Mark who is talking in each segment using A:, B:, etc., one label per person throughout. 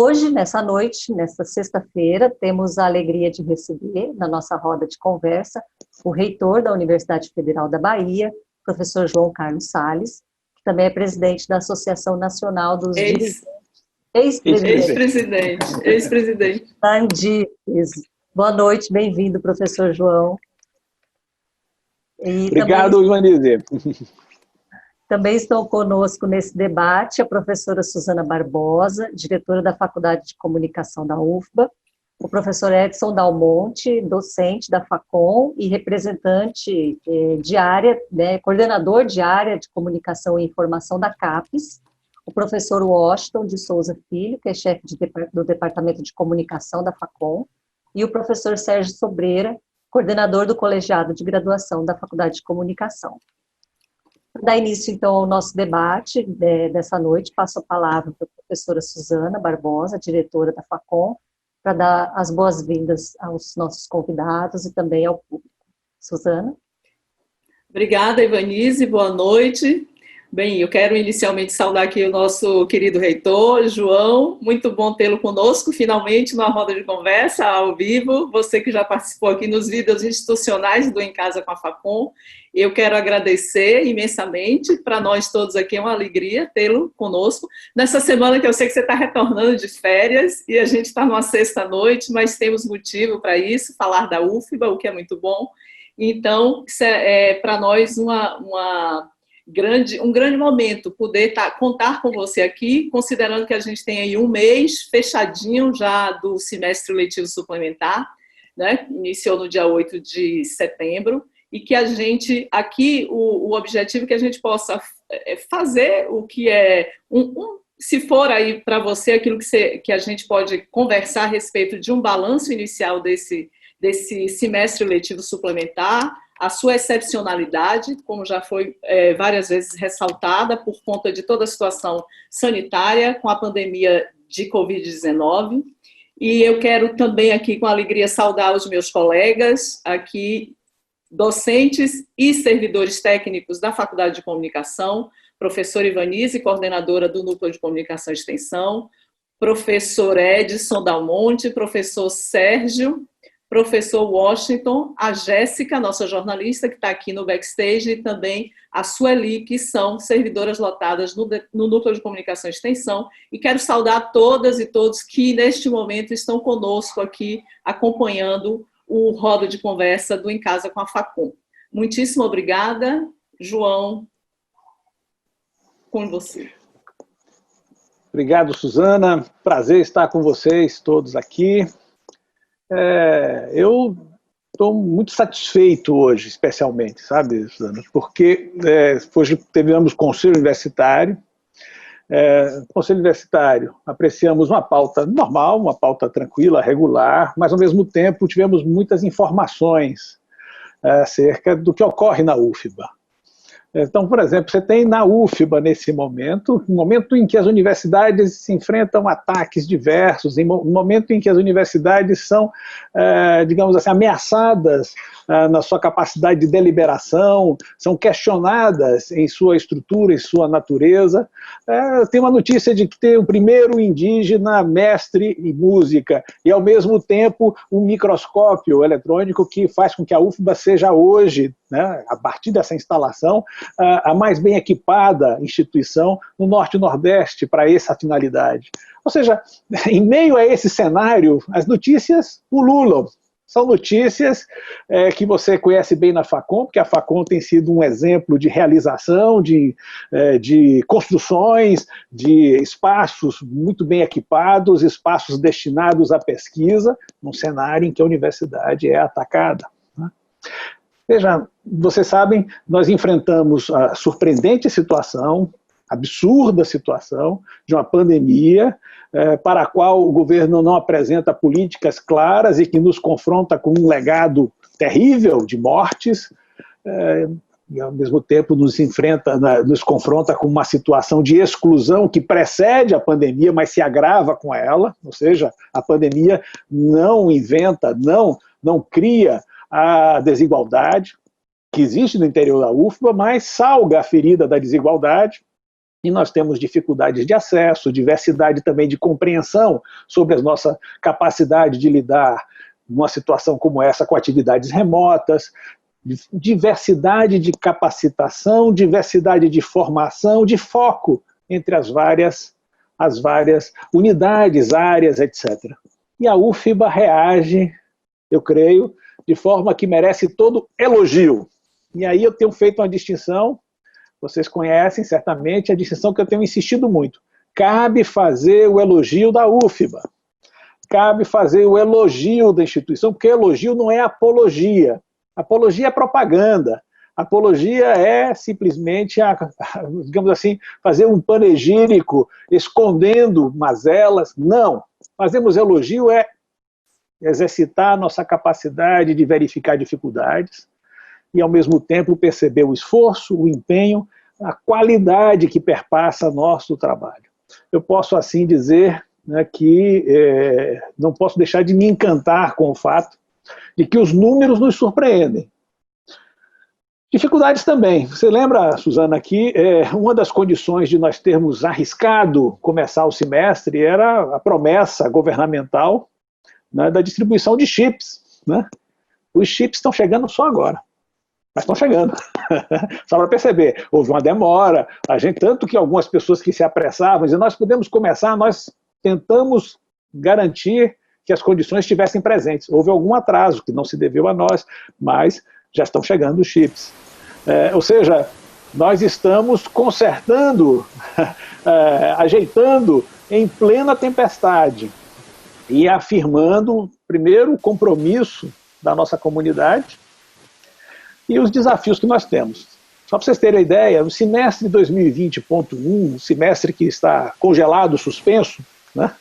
A: Hoje, nessa noite, nesta sexta-feira, temos a alegria de receber, na nossa roda de conversa, o reitor da Universidade Federal da Bahia, professor João Carlos Salles, que também é presidente da Associação Nacional dos Dirigentes.
B: Ex-presidente.
A: Boa noite, bem-vindo, professor João.
C: Obrigado, Ivanise.
A: Também estão conosco nesse debate a professora Suzana Barbosa, diretora da Faculdade de Comunicação da UFBA, o professor Edson Dalmonte, docente da FACOM e representante de área, coordenador de área de Comunicação e Informação da CAPES, o professor Washington de Souza Filho, que é chefe do Departamento de Comunicação da FACOM, e o professor Sérgio Sobreira, coordenador do colegiado de graduação da Faculdade de Comunicação. Para dar início, então, ao nosso debate dessa noite, passo a palavra para a professora Suzana Barbosa, diretora da FACOM, para dar as boas-vindas aos nossos convidados e também ao público. Suzana?
B: Obrigada, Ivanise, boa noite. Bem, eu quero inicialmente saudar aqui o nosso querido reitor, João, muito bom tê-lo conosco, finalmente, numa roda de conversa, ao vivo, você que já participou aqui nos vídeos institucionais do Em Casa com a FACOM, eu quero agradecer imensamente, para nós todos aqui é uma alegria tê-lo conosco, nessa semana que eu sei que você está retornando de férias, e a gente está numa sexta-noite, mas temos motivo para isso, falar da UFBA, o que é muito bom, então, para nós um grande momento poder contar com você aqui, considerando que a gente tem aí um mês fechadinho já do semestre letivo suplementar, né? Iniciou no dia 8 de setembro, e que a gente, aqui, o objetivo é que a gente possa fazer o que é, se for aí para você, aquilo que a gente pode conversar a respeito de um balanço inicial desse semestre letivo suplementar, a sua excepcionalidade, como já foi várias vezes ressaltada, por conta de toda a situação sanitária com a pandemia de Covid-19. E eu quero também aqui, com alegria, saudar os meus colegas aqui, docentes e servidores técnicos da Faculdade de Comunicação, professora Ivanise, coordenadora do Núcleo de Comunicação e Extensão, professor Edson Dalmonte, professor Sérgio, professor Washington, a Jéssica, nossa jornalista, que está aqui no backstage, e também a Sueli, que são servidoras lotadas no Núcleo de Comunicação e Extensão. E quero saudar todas e todos que, neste momento, estão conosco aqui, acompanhando o roda de conversa do Em Casa com a FACOM. Muitíssimo obrigada. João, com você.
C: Obrigado, Suzana. Prazer estar com vocês todos aqui. Eu estou muito satisfeito hoje, especialmente, sabe, Suzana? Porque hoje tivemos conselho universitário. Conselho universitário, apreciamos uma pauta normal, uma pauta tranquila, regular, mas, ao mesmo tempo, tivemos muitas informações acerca do que ocorre na UFBA. Então, por exemplo, você tem na UFBA, nesse momento, um momento em que as universidades se enfrentam a ataques diversos, um momento em que as universidades são, digamos assim, ameaçadas na sua capacidade de deliberação, são questionadas em sua estrutura, em sua natureza. Tem uma notícia de que tem o primeiro indígena mestre em música e, ao mesmo tempo, um microscópio eletrônico que faz com que a UFBA seja hoje, né, a partir dessa instalação, a mais bem equipada instituição no Norte e Nordeste para essa finalidade. Ou seja, em meio a esse cenário, as notícias pululam. São notícias que você conhece bem na FACOM, porque a FACOM tem sido um exemplo de realização, de construções, de espaços muito bem equipados, espaços destinados à pesquisa, num cenário em que a universidade é atacada. Veja, vocês sabem, nós enfrentamos a surpreendente situação, absurda situação de uma pandemia para a qual o governo não apresenta políticas claras e que nos confronta com um legado terrível de mortes, e ao mesmo tempo nos confronta com uma situação de exclusão que precede a pandemia, mas se agrava com ela, ou seja, a pandemia não inventa, não cria a desigualdade que existe no interior da UFBA, mas salga a ferida da desigualdade. e nós temos dificuldades de acesso, diversidade também de compreensão sobre a nossa capacidade de lidar numa situação como essa com atividades remotas, diversidade de capacitação, diversidade de formação, de foco entre as várias unidades, áreas, etc. E a UFBA reage, eu creio, de forma que merece todo elogio. E aí eu tenho feito uma distinção, vocês conhecem certamente a distinção que eu tenho insistido muito. Cabe fazer o elogio da UFBA, cabe fazer o elogio da instituição, porque elogio não é apologia. Apologia é propaganda. Apologia é simplesmente, digamos assim, fazer um panegírico escondendo mazelas. Não. Fazemos elogio é exercitar a nossa capacidade de verificar dificuldades e, ao mesmo tempo, perceber o esforço, o empenho, a qualidade que perpassa nosso trabalho. Eu posso, assim dizer, né, que não posso deixar de me encantar com o fato de que os números nos surpreendem. Dificuldades também. Você lembra, Suzana, que uma das condições de nós termos arriscado começar o semestre era a promessa governamental, né, da distribuição de chips. Né? Os chips estão chegando só agora. Mas estão chegando. Só para perceber, houve uma demora, tanto que algumas pessoas que se apressavam, diziam, nós podemos começar, nós tentamos garantir que as condições estivessem presentes. Houve algum atraso, que não se deveu a nós, mas já estão chegando os chips. Ou seja, nós estamos consertando, ajeitando em plena tempestade e afirmando, primeiro, o compromisso da nossa comunidade, e os desafios que nós temos. Só para vocês terem a ideia, o semestre 2020.1, o semestre que está congelado, suspenso, né,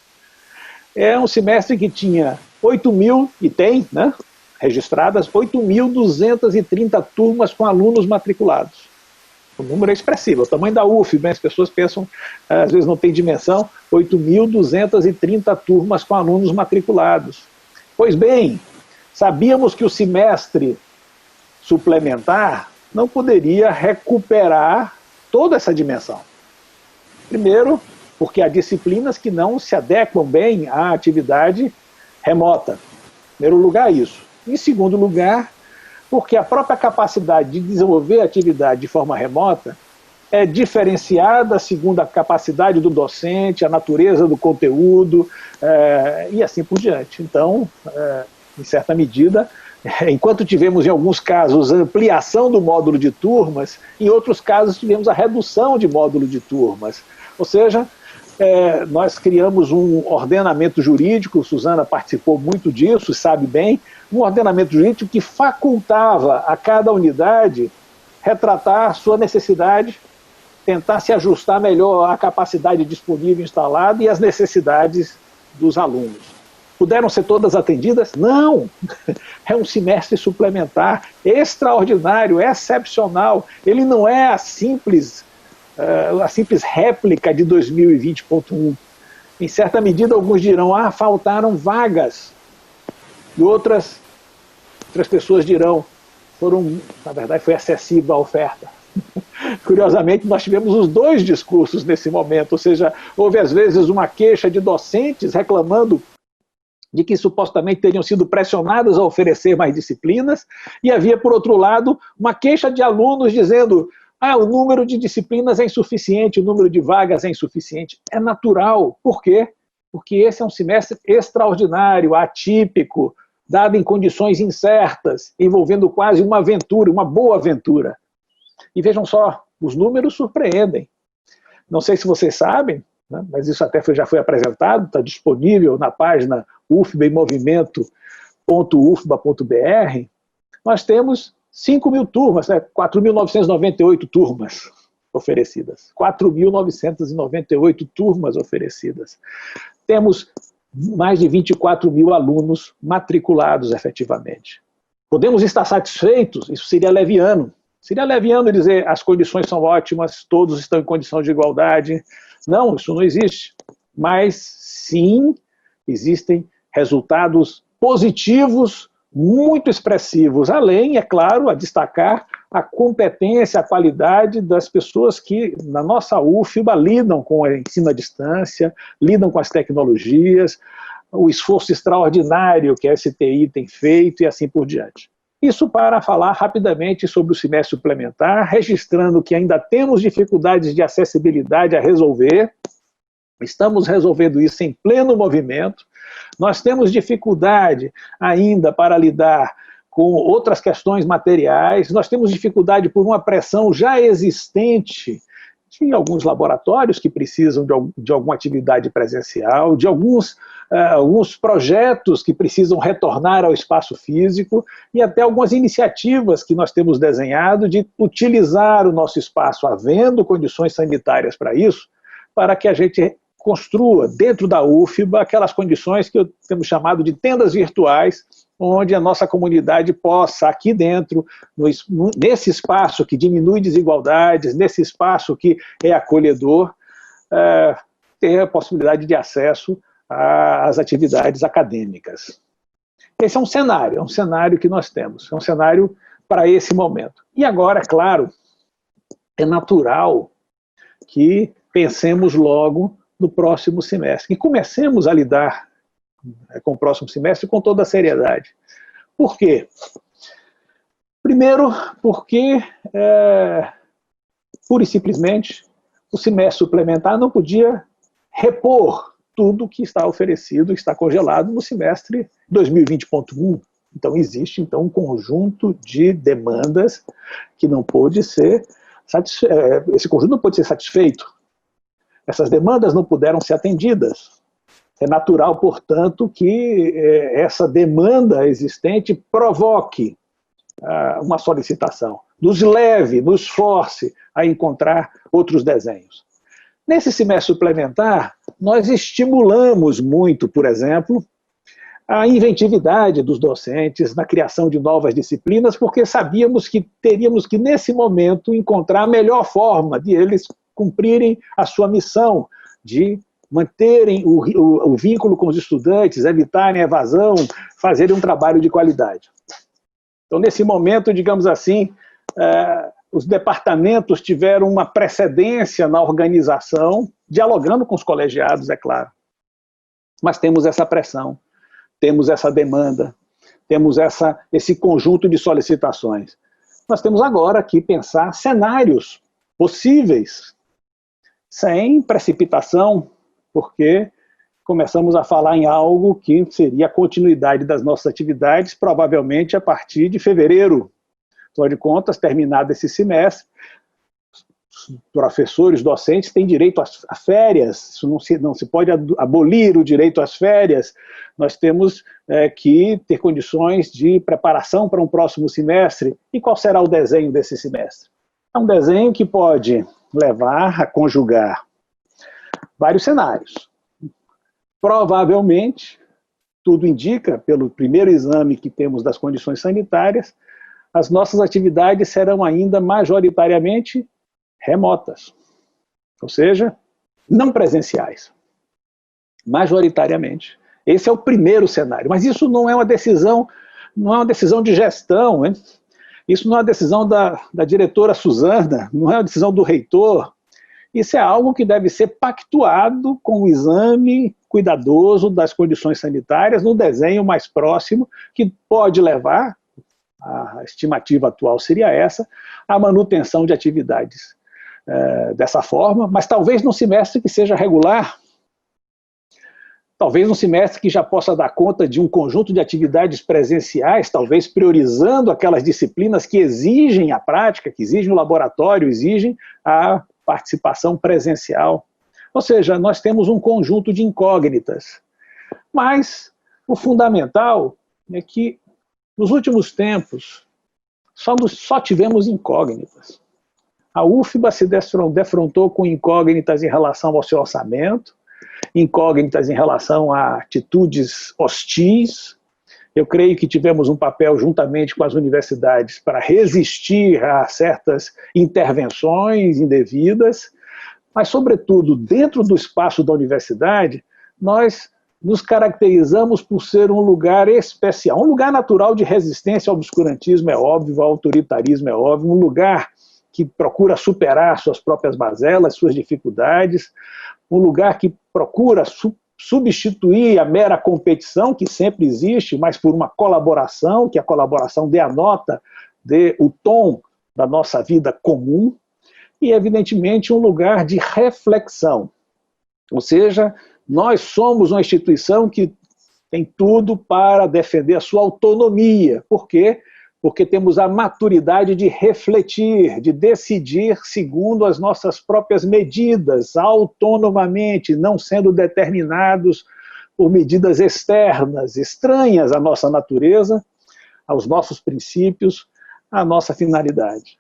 C: é um semestre que tinha 8.000, e tem, né, registradas 8.230 turmas com alunos matriculados. O número é expressivo, o tamanho da UFBA, as pessoas pensam, às vezes não tem dimensão, 8.230 turmas com alunos matriculados. Pois bem, sabíamos que o semestre suplementar não poderia recuperar toda essa dimensão. Primeiro, porque há disciplinas que não se adequam bem à atividade remota. Em primeiro lugar, isso. Em segundo lugar, porque a própria capacidade de desenvolver a atividade de forma remota é diferenciada segundo a capacidade do docente, a natureza do conteúdo, e assim por diante. Então, em certa medida, enquanto tivemos em alguns casos a ampliação do módulo de turmas, em outros casos tivemos a redução de módulo de turmas. Ou seja, nós criamos um ordenamento jurídico, Suzana participou muito disso, sabe bem, um ordenamento jurídico que facultava a cada unidade retratar sua necessidade, tentar se ajustar melhor à capacidade disponível instalada e às necessidades dos alunos. Puderam ser todas atendidas? Não! É um semestre suplementar extraordinário, excepcional. Ele não é a simples réplica de 2020.1. Em certa medida, alguns dirão, faltaram vagas. E outras pessoas dirão, na verdade, foi excessiva a oferta. Curiosamente, nós tivemos os dois discursos nesse momento, ou seja, houve às vezes uma queixa de docentes reclamando de que supostamente teriam sido pressionados a oferecer mais disciplinas, e havia, por outro lado, uma queixa de alunos dizendo o número de disciplinas é insuficiente, o número de vagas é insuficiente. É natural. Por quê? Porque esse é um semestre extraordinário, atípico, dado em condições incertas, envolvendo quase uma aventura, uma boa aventura. E vejam só, os números surpreendem. Não sei se vocês sabem, né, mas isso até já foi apresentado, está disponível na página ufbaemovimento.ufba.br. Nós temos 5.000 turmas, 4.998 turmas oferecidas. 4.998 turmas oferecidas. Temos mais de 24.000 alunos matriculados efetivamente. Podemos estar satisfeitos? Isso seria leviano. Seria leviano dizer as condições são ótimas, todos estão em condição de igualdade. Não, isso não existe. Mas sim, existem resultados positivos muito expressivos, além, é claro, a destacar a competência, a qualidade das pessoas que, na nossa UFBA, lidam com o ensino à distância, lidam com as tecnologias, o esforço extraordinário que a STI tem feito e assim por diante. Isso para falar rapidamente sobre o semestre suplementar, registrando que ainda temos dificuldades de acessibilidade a resolver, estamos resolvendo isso em pleno movimento, nós temos dificuldade ainda para lidar com outras questões materiais, nós temos dificuldade por uma pressão já existente de alguns laboratórios que precisam de alguma atividade presencial, de alguns projetos que precisam retornar ao espaço físico e até algumas iniciativas que nós temos desenhado de utilizar o nosso espaço, havendo condições sanitárias para isso, para que a gente construa dentro da UFBA aquelas condições que temos chamado de tendas virtuais, onde a nossa comunidade possa, aqui dentro, nesse espaço que diminui desigualdades, nesse espaço que é acolhedor, ter a possibilidade de acesso às atividades acadêmicas. Esse é um cenário que nós temos, é um cenário para esse momento. E agora, claro, é natural que pensemos logo no próximo semestre, e comecemos a lidar com o próximo semestre com toda a seriedade. Por quê? Primeiro, porque, pura e simplesmente, o semestre suplementar não podia repor tudo que está oferecido, está congelado no semestre 2020.1. Então, existe um conjunto de demandas que não pôde ser esse conjunto não pôde ser satisfeito. Essas demandas não puderam ser atendidas. É natural, portanto, que essa demanda existente provoque uma solicitação, nos leve, nos force a encontrar outros desenhos. Nesse semestre suplementar, nós estimulamos muito, por exemplo, a inventividade dos docentes na criação de novas disciplinas, porque sabíamos que teríamos que, nesse momento, encontrar a melhor forma de eles cumprirem a sua missão de manterem o vínculo com os estudantes, evitarem a evasão, fazerem um trabalho de qualidade. Então, nesse momento, digamos assim, os departamentos tiveram uma precedência na organização, dialogando com os colegiados, é claro. Mas temos essa pressão, temos essa demanda, temos esse conjunto de solicitações. Nós temos agora que pensar cenários possíveis, sem precipitação, porque começamos a falar em algo que seria a continuidade das nossas atividades, provavelmente a partir de fevereiro. Afinal de contas, terminado esse semestre, professores, docentes têm direito a férias, isso não se pode abolir o direito às férias, nós temos que ter condições de preparação para um próximo semestre. E qual será o desenho desse semestre? É um desenho que pode levar a conjugar vários cenários. Provavelmente, tudo indica, pelo primeiro exame que temos das condições sanitárias, as nossas atividades serão ainda majoritariamente remotas, ou seja, não presenciais, majoritariamente. Esse é o primeiro cenário, mas isso não é uma decisão de gestão, hein? Isso não é uma decisão da diretora Suzana, não é uma decisão do reitor, isso é algo que deve ser pactuado com o exame cuidadoso das condições sanitárias no desenho mais próximo, que pode levar, a estimativa atual seria essa, a manutenção de atividades dessa forma, mas talvez num semestre que seja regular, talvez num semestre que já possa dar conta de um conjunto de atividades presenciais, talvez priorizando aquelas disciplinas que exigem a prática, que exigem o laboratório, exigem a participação presencial. Ou seja, nós temos um conjunto de incógnitas. Mas o fundamental é que, nos últimos tempos, só tivemos incógnitas. A UFBA se defrontou com incógnitas em relação ao seu orçamento, incógnitas em relação a atitudes hostis. Eu creio que tivemos um papel, juntamente com as universidades, para resistir a certas intervenções indevidas, mas, sobretudo, dentro do espaço da universidade, nós nos caracterizamos por ser um lugar especial, um lugar natural de resistência ao obscurantismo, é óbvio, ao autoritarismo, é óbvio, um lugar que procura superar suas próprias mazelas, suas dificuldades, um lugar que procura substituir a mera competição, que sempre existe, mas por uma colaboração, que a colaboração dê a nota, dê o tom da nossa vida comum, e, evidentemente, um lugar de reflexão. Ou seja, nós somos uma instituição que tem tudo para defender a sua autonomia. Por quê? Porque temos a maturidade de refletir, de decidir segundo as nossas próprias medidas, autonomamente, não sendo determinados por medidas externas, estranhas à nossa natureza, aos nossos princípios, à nossa finalidade.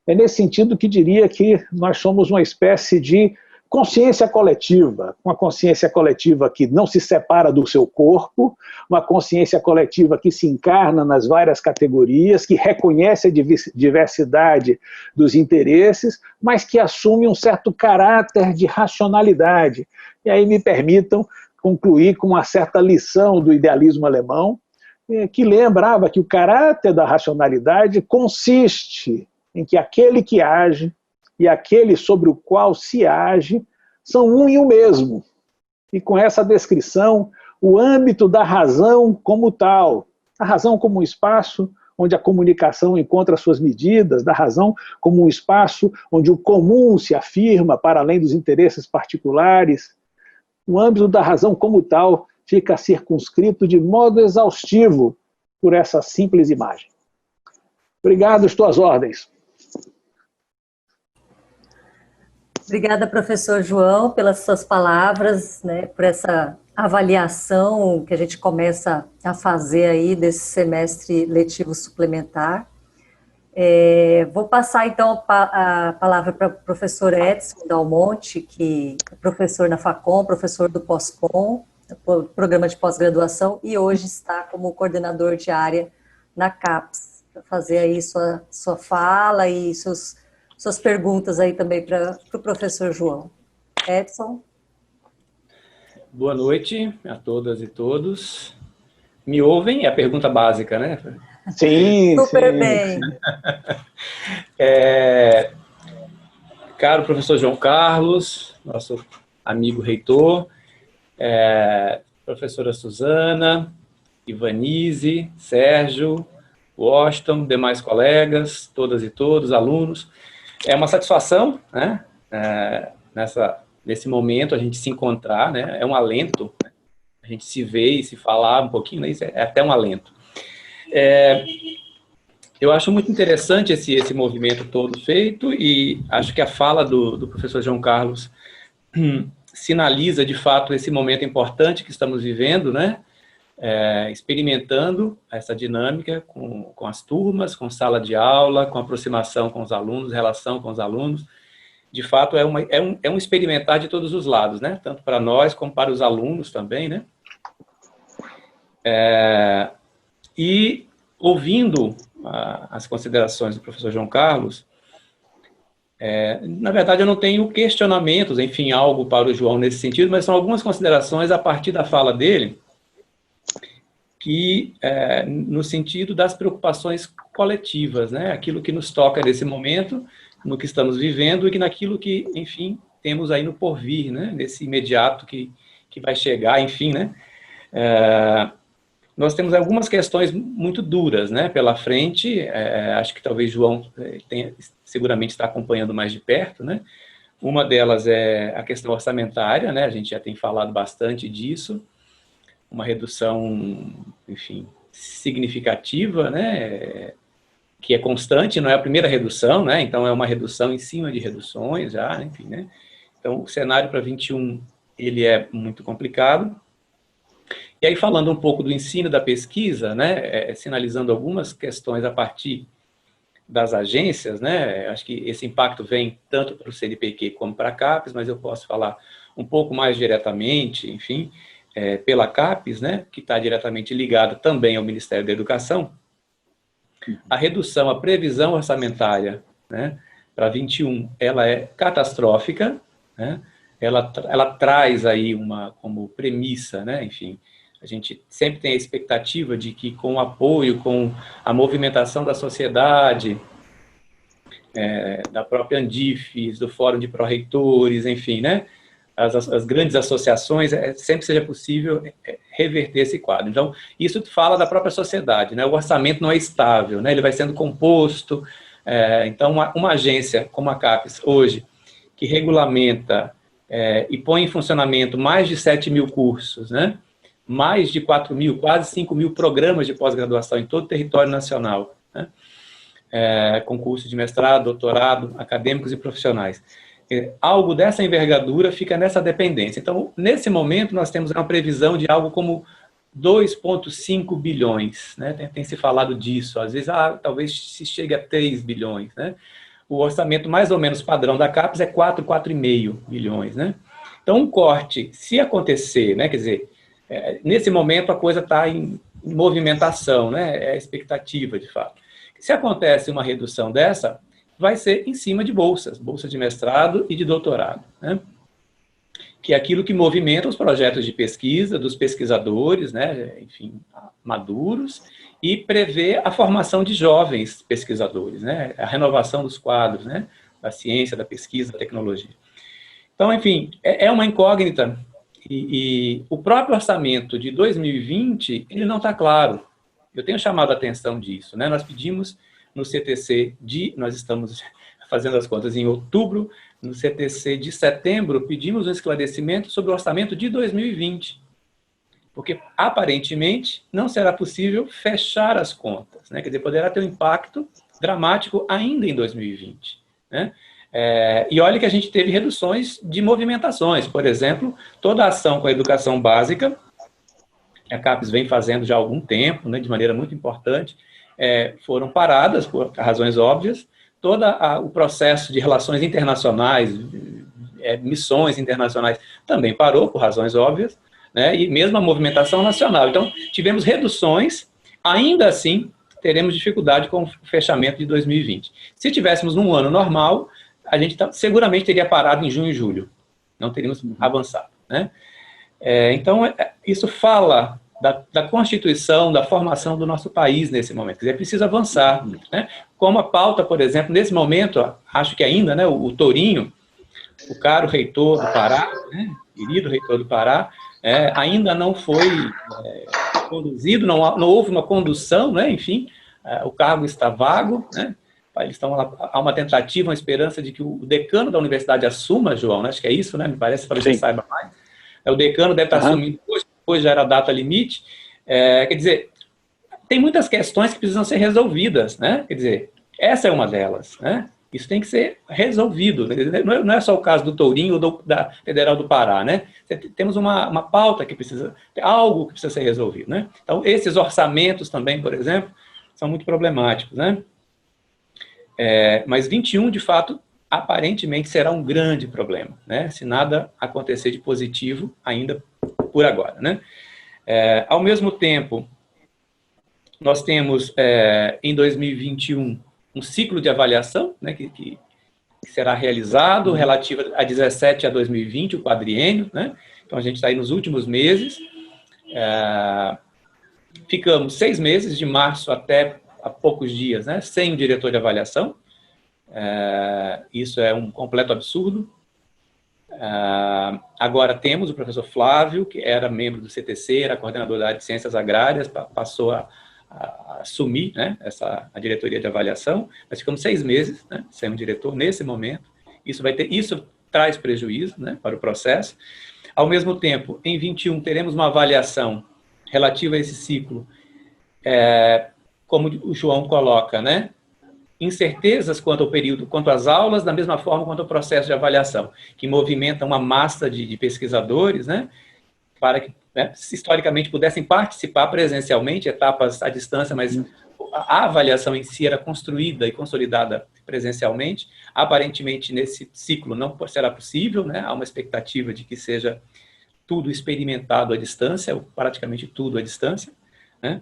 C: É nesse sentido que diria que nós somos uma espécie de consciência coletiva, uma consciência coletiva que não se separa do seu corpo, uma consciência coletiva que se encarna nas várias categorias, que reconhece a diversidade dos interesses, mas que assume um certo caráter de racionalidade. E aí me permitam concluir com uma certa lição do idealismo alemão, que lembrava que o caráter da racionalidade consiste em que aquele que age e aquele sobre o qual se age são um e o mesmo. E com essa descrição, o âmbito da razão como tal, a razão como um espaço onde a comunicação encontra suas medidas, da razão como um espaço onde o comum se afirma para além dos interesses particulares, o âmbito da razão como tal fica circunscrito de modo exaustivo por essa simples imagem. Obrigado, estou às ordens.
A: Obrigada, professor João, pelas suas palavras, né, por essa avaliação que a gente começa a fazer aí desse semestre letivo suplementar. Vou passar, então, a palavra para o professor Edson Dalmonte, que é professor na Facom, professor do Pós-Com, programa de pós-graduação, e hoje está como coordenador de área na CAPES, para fazer aí sua fala e suas perguntas aí também para o professor João. Edson?
D: Boa noite a todas e todos. Me ouvem? É a pergunta básica, né?
C: Sim,
A: Super
C: sim.
A: bem.
D: Caro professor João Carlos, nosso amigo reitor, professora Suzana, Ivanise, Sérgio, Washington, demais colegas, todas e todos, alunos. É uma satisfação, né, nesse momento a gente se encontrar, né, é um alento, né, a gente se ver e se falar um pouquinho, né, isso é até um alento. Eu acho muito interessante esse movimento todo feito e acho que a fala do professor João Carlos sinaliza, de fato, esse momento importante que estamos vivendo, né, experimentando essa dinâmica com as turmas, com sala de aula, com aproximação com os alunos, relação com os alunos. De fato, é um experimentar de todos os lados, né? Tanto para nós como para os alunos também, né? E ouvindo as considerações do professor João Carlos, na verdade eu não tenho questionamentos, enfim, algo para o João nesse sentido, mas são algumas considerações a partir da fala dele, que no sentido das preocupações coletivas, né? Aquilo que nos toca nesse momento, no que estamos vivendo e naquilo que, enfim, temos aí no porvir, né? Nesse imediato que vai chegar, enfim, né? Nós temos algumas questões muito duras, né, pela frente, acho que talvez João seguramente está acompanhando mais de perto, né? Uma delas é a questão orçamentária, né? A gente já tem falado bastante disso, uma redução, enfim, significativa, né, que é constante, não é a primeira redução, né, então é uma redução em cima de reduções já, enfim, né, então o cenário para 21, ele é muito complicado. E aí falando um pouco do ensino da pesquisa, né, sinalizando algumas questões a partir das agências, né, acho que esse impacto vem tanto para o CNPq como para a CAPES, mas eu posso falar um pouco mais diretamente, enfim, pela CAPES, né, que está diretamente ligada também ao Ministério da Educação. A redução, a previsão orçamentária, né, para 21, ela é catastrófica, né, ela traz aí como premissa, né, enfim, a gente sempre tem a expectativa de que com o apoio, com a movimentação da sociedade, da própria Andifes, do Fórum de Pró-Reitores, enfim, né, as grandes associações, sempre seja possível reverter esse quadro. Então, isso fala da própria sociedade, né? O orçamento não é estável, né? Ele vai sendo composto. Então, uma agência como a CAPES, hoje, que regulamenta e põe em funcionamento mais de 7 mil cursos, né? Mais de 4 mil, quase 5 mil programas de pós-graduação em todo o território nacional, né? Com cursos de mestrado, doutorado, acadêmicos e profissionais. Algo dessa envergadura fica nessa dependência. Então, nesse momento, nós temos uma previsão de algo como 2,5 bilhões, né? Tem se falado disso, às vezes, talvez se chegue a 3 bilhões, né? O orçamento mais ou menos padrão da CAPES é 4,5 bilhões, né? Então, um corte, se acontecer, né? Quer dizer, nesse momento a coisa está em movimentação, né? É a expectativa, de fato. Se acontece uma redução dessa, vai ser em cima de bolsas de mestrado e de doutorado, né? Que é aquilo que movimenta os projetos de pesquisa dos pesquisadores, né? Enfim, maduros, e prevê a formação de jovens pesquisadores, né? A renovação dos quadros, né? Da ciência, da pesquisa, da tecnologia. Então, enfim, é uma incógnita, e o próprio orçamento de 2020, ele não está claro. Eu tenho chamado a atenção disso, né? Nós pedimos no CTC nós estamos fazendo as contas em outubro, no CTC de setembro, pedimos um esclarecimento sobre o orçamento de 2020, porque aparentemente não será possível fechar as contas, né? Quer dizer, poderá ter um impacto dramático ainda em 2020, né? E olha que a gente teve reduções de movimentações, por exemplo, toda a ação com a educação básica, a CAPES vem fazendo já há algum tempo, né, de maneira muito importante, foram paradas por razões óbvias. Todo o processo de relações internacionais, missões internacionais, também parou por razões óbvias, né, e mesmo a movimentação nacional. Então, tivemos reduções, ainda assim, teremos dificuldade com o fechamento de 2020. Se tivéssemos num ano normal, a gente seguramente teria parado em junho e julho, não teríamos avançado, né? Então, isso fala da constituição, da formação do nosso país nesse momento. Quer dizer, é preciso avançar, né? Como a pauta, por exemplo, nesse momento, acho que ainda, né, o Tourinho, o caro reitor do Pará, né, querido reitor do Pará, ainda não foi conduzido, não houve uma condução, né, enfim, o cargo está vago, né? Eles estão há uma tentativa, uma esperança de que o decano da universidade assuma, João, né? Acho que é isso, né? Me parece, para que você saiba mais. O decano deve estar assumindo hoje já era a data limite. Quer dizer, tem muitas questões que precisam ser resolvidas, né? Quer dizer, essa é uma delas, né? Isso tem que ser resolvido. Não é só o caso do Tourinho ou da Federal do Pará, né? Temos uma pauta que precisa, algo que precisa ser resolvido, né? Então, esses orçamentos também, por exemplo, são muito problemáticos, né? Mas 21, de fato, aparentemente será um grande problema, né? Se nada acontecer de positivo ainda por agora, né? Ao mesmo tempo, nós temos em 2021 um ciclo de avaliação, né, que será realizado relativo a 17 a 2020, o quadriênio, né? Então a gente está aí nos últimos meses. Ficamos 6 meses, de março até há poucos dias, né, sem o diretor de avaliação. Isso é um completo absurdo. Agora temos o professor Flávio, que era membro do CTC, era coordenador da área de ciências agrárias, passou a assumir, né, a diretoria de avaliação. Nós ficamos 6 meses, né, sem um diretor nesse momento. Isso traz prejuízo, né, para o processo. Ao mesmo tempo, em 21, teremos uma avaliação relativa a esse ciclo, como o João coloca, né, incertezas quanto ao período, quanto às aulas, da mesma forma quanto ao processo de avaliação, que movimenta uma massa de pesquisadores, né, para que, né, historicamente, pudessem participar presencialmente, etapas à distância, mas a avaliação em si era construída e consolidada presencialmente. Aparentemente, nesse ciclo não será possível, né, há uma expectativa de que seja tudo experimentado à distância, ou praticamente tudo à distância, né?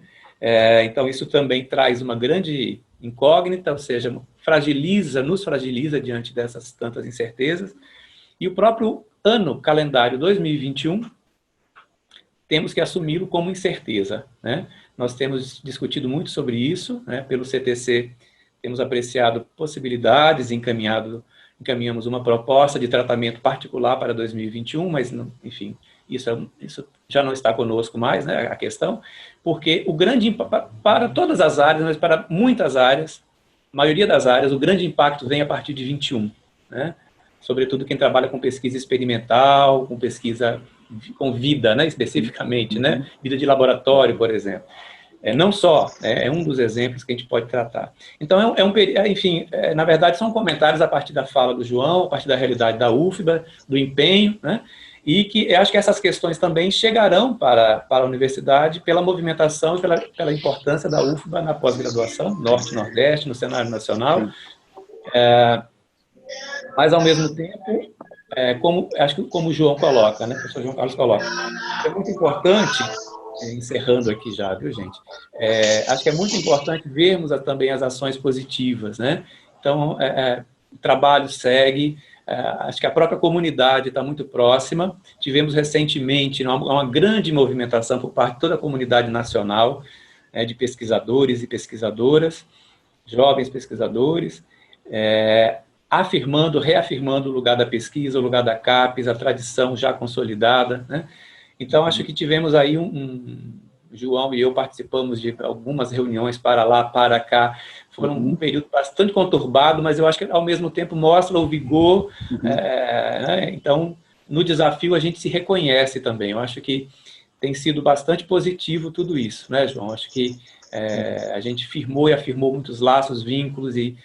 D: Então, isso também traz uma grande incógnita, ou seja, nos fragiliza diante dessas tantas incertezas. E o próprio ano calendário 2021, temos que assumi-lo como incerteza, né? Nós temos discutido muito sobre isso, né? Pelo CTC, temos apreciado possibilidades, encaminhamos uma proposta de tratamento particular para 2021, mas, enfim, isso já não está conosco mais, né, a questão, porque o grande para todas as áreas, mas para muitas áreas, a maioria das áreas, o grande impacto vem a partir de 21, né? Sobretudo quem trabalha com pesquisa experimental, com pesquisa com vida, né, especificamente, né, vida de laboratório, por exemplo. Não só, é um dos exemplos que a gente pode tratar. Então, enfim, na verdade, são comentários a partir da fala do João, a partir da realidade da UFBA, do empenho, né, e que eu acho que essas questões também chegarão para a universidade pela movimentação e pela importância da UFBA na pós-graduação, Norte e Nordeste, no cenário nacional, mas, ao mesmo tempo, acho que como o João coloca, né, o professor João Carlos coloca, é muito importante, encerrando aqui já, viu, gente? Acho que é muito importante vermos também as ações positivas, né? Então, o trabalho segue, acho que a própria comunidade está muito próxima. Tivemos recentemente uma grande movimentação por parte de toda a comunidade nacional, de pesquisadores e pesquisadoras, jovens pesquisadores, reafirmando o lugar da pesquisa, o lugar da CAPES, a tradição já consolidada, né? Então, acho que tivemos aí João e eu participamos de algumas reuniões para lá, para cá. Foram um período bastante conturbado, mas eu acho que, ao mesmo tempo, mostra o vigor. Né? Então, no desafio, a gente se reconhece também. Eu acho que tem sido bastante positivo tudo isso, né, João? Acho que a gente firmou e afirmou muitos laços, vínculos, e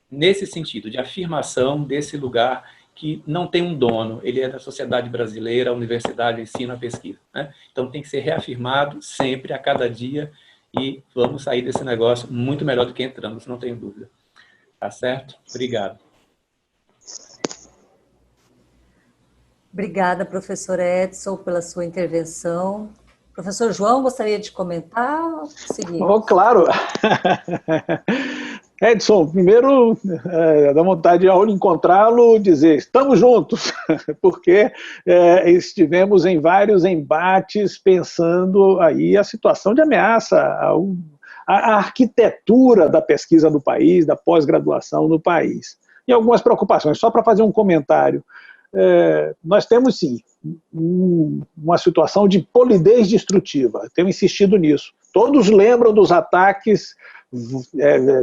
D: nesse sentido, de afirmação desse lugar que não tem um dono, ele é da sociedade brasileira, a universidade, o ensino, a pesquisa, né? Então tem que ser reafirmado sempre, a cada dia, e vamos sair desse negócio muito melhor do que entramos, não tenho dúvida. Tá certo? Obrigado.
A: Obrigada, professor Edson, pela sua intervenção. Professor João, gostaria de comentar?
C: Oh, claro. Edson, primeiro, dá vontade de, ao encontrá-lo, dizer, estamos juntos, porque estivemos em vários embates pensando aí a situação de ameaça, a arquitetura da pesquisa no país, da pós-graduação no país. E algumas preocupações, só para fazer um comentário. Nós temos, sim, uma situação de polidez destrutiva, tenho insistido nisso. Todos lembram dos ataques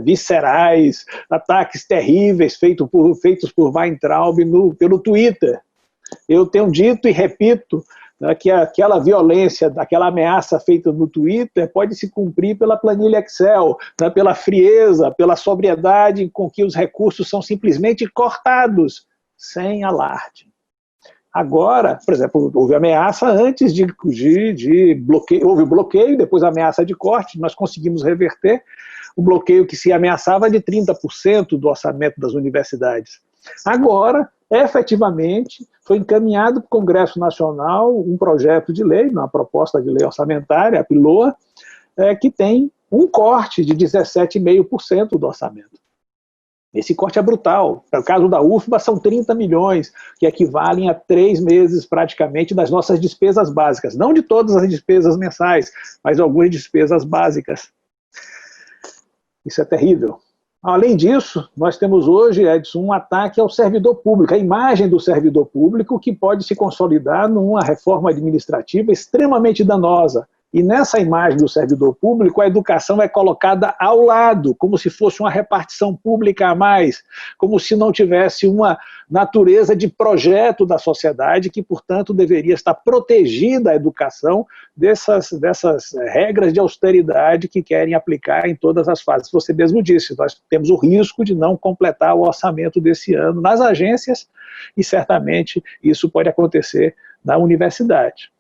C: viscerais, ataques terríveis feitos por Weintraub pelo Twitter. Eu tenho dito e repito, né, que aquela violência, aquela ameaça feita no Twitter pode se cumprir pela planilha Excel, né, pela frieza, pela sobriedade com que os recursos são simplesmente cortados, sem alarde. Agora, por exemplo, houve ameaça antes de bloqueio, houve bloqueio, depois ameaça de corte, nós conseguimos reverter o bloqueio que se ameaçava de 30% do orçamento das universidades. Agora, efetivamente, foi encaminhado para o Congresso Nacional um projeto de lei, uma proposta de lei orçamentária, a PILOA, que tem um corte de 17,5% do orçamento. Esse corte é brutal. No caso da UFBA, são 30 milhões, que equivalem a 3 meses, praticamente, das nossas despesas básicas. Não de todas as despesas mensais, mas algumas despesas básicas. Isso é terrível. Além disso, nós temos hoje, Edson, um ataque ao servidor público, a imagem do servidor público, que pode se consolidar numa reforma administrativa extremamente danosa. E nessa imagem do servidor público, a educação é colocada ao lado, como se fosse uma repartição pública a mais, como se não tivesse uma natureza de projeto da sociedade que, portanto, deveria estar protegida a educação dessas regras de austeridade que querem aplicar em todas as fases. Você mesmo disse, nós temos o risco de não completar o orçamento desse ano nas agências e, certamente, isso pode acontecer na universidade.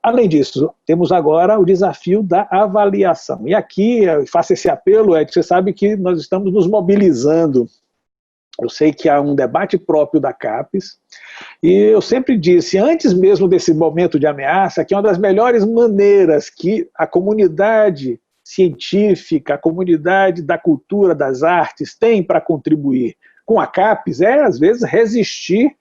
C: Além disso, temos agora o desafio da avaliação. E aqui, eu faço esse apelo, você sabe que nós estamos nos mobilizando. Eu sei que há um debate próprio da CAPES, e eu sempre disse, antes mesmo desse momento de ameaça, que uma das melhores maneiras que a comunidade científica, a comunidade da cultura, das artes, tem para contribuir com a CAPES é, às vezes, resistir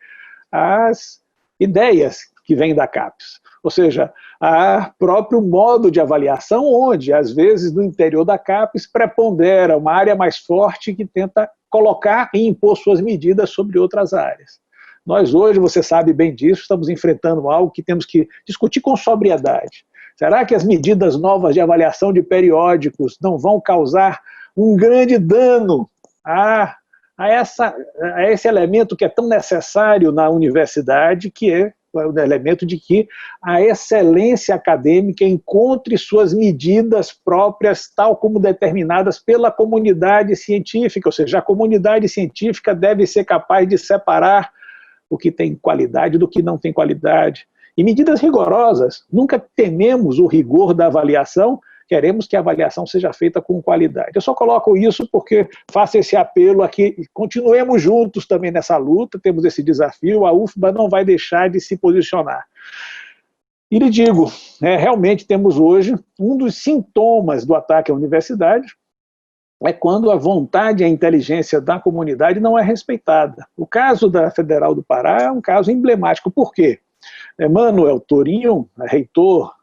C: às ideias que vêm da CAPES. Ou seja, a próprio modo de avaliação, onde, às vezes, no interior da CAPES prepondera uma área mais forte que tenta colocar e impor suas medidas sobre outras áreas. Nós hoje, você sabe bem disso, estamos enfrentando algo que temos que discutir com sobriedade. Será que as medidas novas de avaliação de periódicos não vão causar um grande dano a esse elemento que é tão necessário na universidade, que é o elemento de que a excelência acadêmica encontre suas medidas próprias, tal como determinadas pela comunidade científica, ou seja, a comunidade científica deve ser capaz de separar o que tem qualidade do que não tem qualidade. E medidas rigorosas, nunca tememos o rigor da avaliação, queremos que a avaliação seja feita com qualidade. Eu só coloco isso porque faço esse apelo aqui, continuemos juntos também nessa luta, temos esse desafio, a UFBA não vai deixar de se posicionar. E lhe digo, realmente temos hoje um dos sintomas do ataque à universidade, é quando a vontade e a inteligência da comunidade não é respeitada. O caso da Federal do Pará é um caso emblemático. Por quê? Manuel Torinho, reitor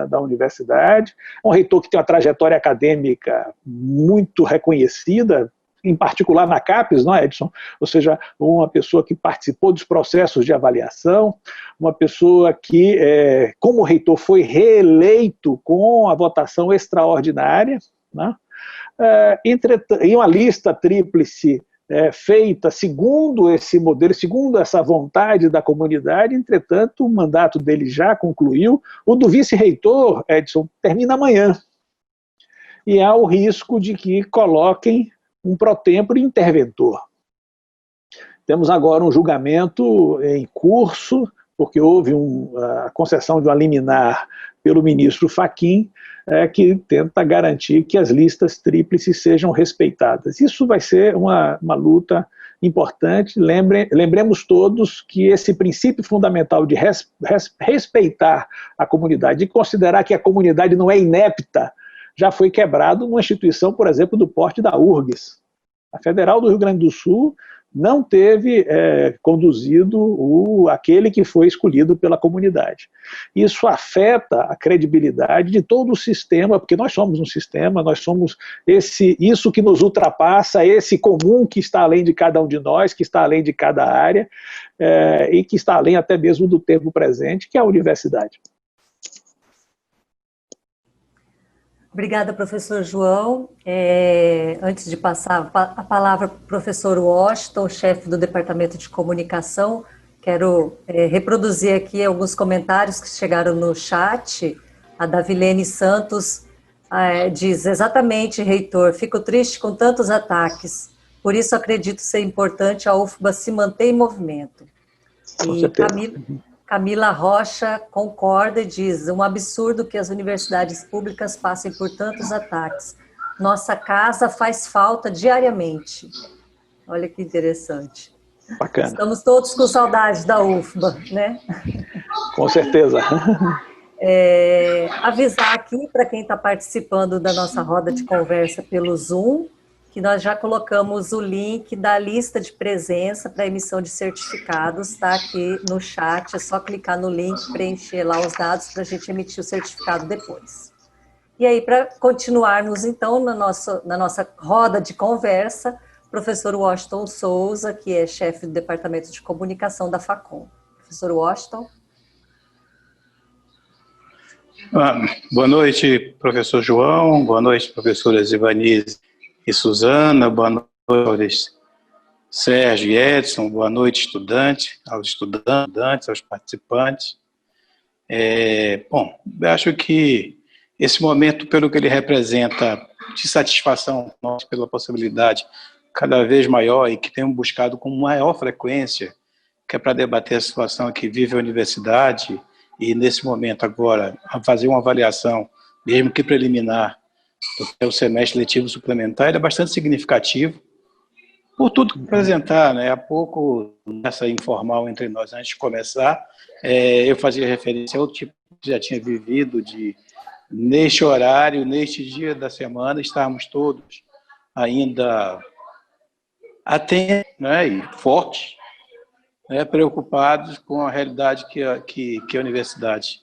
C: da universidade, um reitor que tem uma trajetória acadêmica muito reconhecida, em particular na CAPES, não é, Edson? Ou seja, uma pessoa que participou dos processos de avaliação, uma pessoa que, como reitor, foi reeleito com a votação extraordinária, né? Em uma lista tríplice feita segundo esse modelo, segundo essa vontade da comunidade. Entretanto, o mandato dele já concluiu. O do vice-reitor, Edson, termina amanhã. E há o risco de que coloquem um pró-tempore interventor. Temos agora um julgamento em curso, porque houve a concessão de uma liminar pelo ministro Fachin, que tenta garantir que as listas tríplices sejam respeitadas. Isso vai ser uma luta importante. Lembremos todos que esse princípio fundamental de respeitar a comunidade e considerar que a comunidade não é inepta, já foi quebrado numa instituição, por exemplo, do porte da URGS. A Federal do Rio Grande do Sul não teve conduzido aquele que foi escolhido pela comunidade. Isso afeta a credibilidade de todo o sistema, porque nós somos um sistema, nós somos isso que nos ultrapassa, esse comum que está além de cada um de nós, que está além de cada área, e que está além até mesmo do tempo presente, que é a universidade.
A: Obrigada, professor João. Antes de passar a palavra para o professor Washington, chefe do Departamento de Comunicação, quero reproduzir aqui alguns comentários que chegaram no chat. A Davilene Santos diz: exatamente, reitor, fico triste com tantos ataques, por isso acredito ser importante a UFBA se manter em movimento. E Camila Rocha concorda e diz: um absurdo que as universidades públicas passem por tantos ataques. Nossa casa faz falta diariamente. Olha que interessante.
C: Bacana.
A: Estamos todos com saudades da UFBA, né?
C: Com certeza.
A: Avisar aqui para quem está participando da nossa roda de conversa pelo Zoom, que nós já colocamos o link da lista de presença para emissão de certificados, está aqui no chat, é só clicar no link, preencher lá os dados para a gente emitir o certificado depois. E aí, para continuarmos então na nossa roda de conversa, professor Washington Souza, que é chefe do Departamento de Comunicação da Facom. Professor Washington.
E: Boa noite, professor João, boa noite, professoras Ivanise e Suzana, boa noite, Sérgio e Edson, boa noite, aos estudantes, aos participantes. Bom, eu acho que esse momento, pelo que ele representa, de satisfação nossa pela possibilidade cada vez maior e que temos buscado com maior frequência, que é para debater a situação que vive a universidade e, nesse momento agora, fazer uma avaliação, mesmo que preliminar, do semestre letivo suplementar, ele é bastante significativo, por tudo que apresentar, né? Há pouco, nessa informal entre nós, antes de começar, eu fazia referência ao tipo que já tinha vivido de, neste horário, neste dia da semana, estarmos todos ainda atentos, né, e fortes, né, preocupados com a realidade que a universidade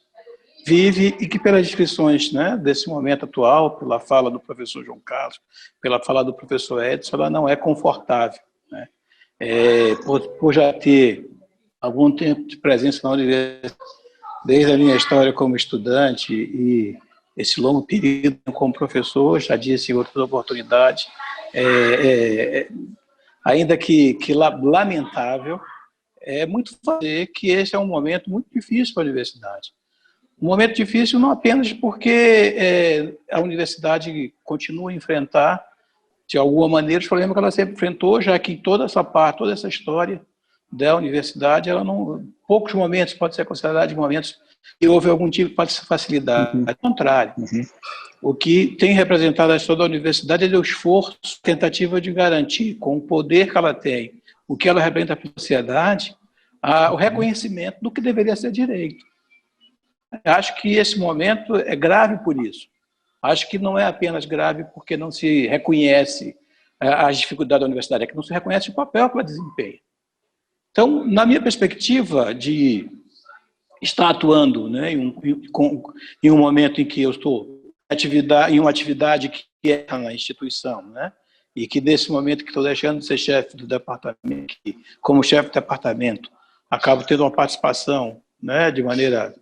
E: vive e que, pelas descrições, né, desse momento atual, pela fala do professor João Carlos, pela fala do professor Edson, ela não é confortável, né? Por já ter algum tempo de presença na universidade, desde a minha história como estudante e esse longo período como professor, já disse em outras oportunidades, ainda que lamentável, é muito fazer que esse é um momento muito difícil para a universidade. Um momento difícil não apenas porque a universidade continua a enfrentar, de alguma maneira, os problemas que ela sempre enfrentou, já que toda essa parte, toda essa história da universidade, ela não, poucos momentos pode ser considerado de momentos que houve algum tipo de facilidade. Ao contrário, o que tem representado a história da universidade é o esforço, tentativa de garantir, com o poder que ela tem, o que ela representa para a sociedade, o reconhecimento do que deveria ser direito. Acho que esse momento é grave por isso. Acho que não é apenas grave porque não se reconhece as dificuldades da universidade, é que não se reconhece o papel que ela desempenha. Então, na minha perspectiva de estar atuando, né, em um momento em que eu estou em uma atividade que é na instituição, né, e que nesse momento que estou deixando de ser chefe do departamento, que, como chefe do departamento, acabo tendo uma participação, né, de maneira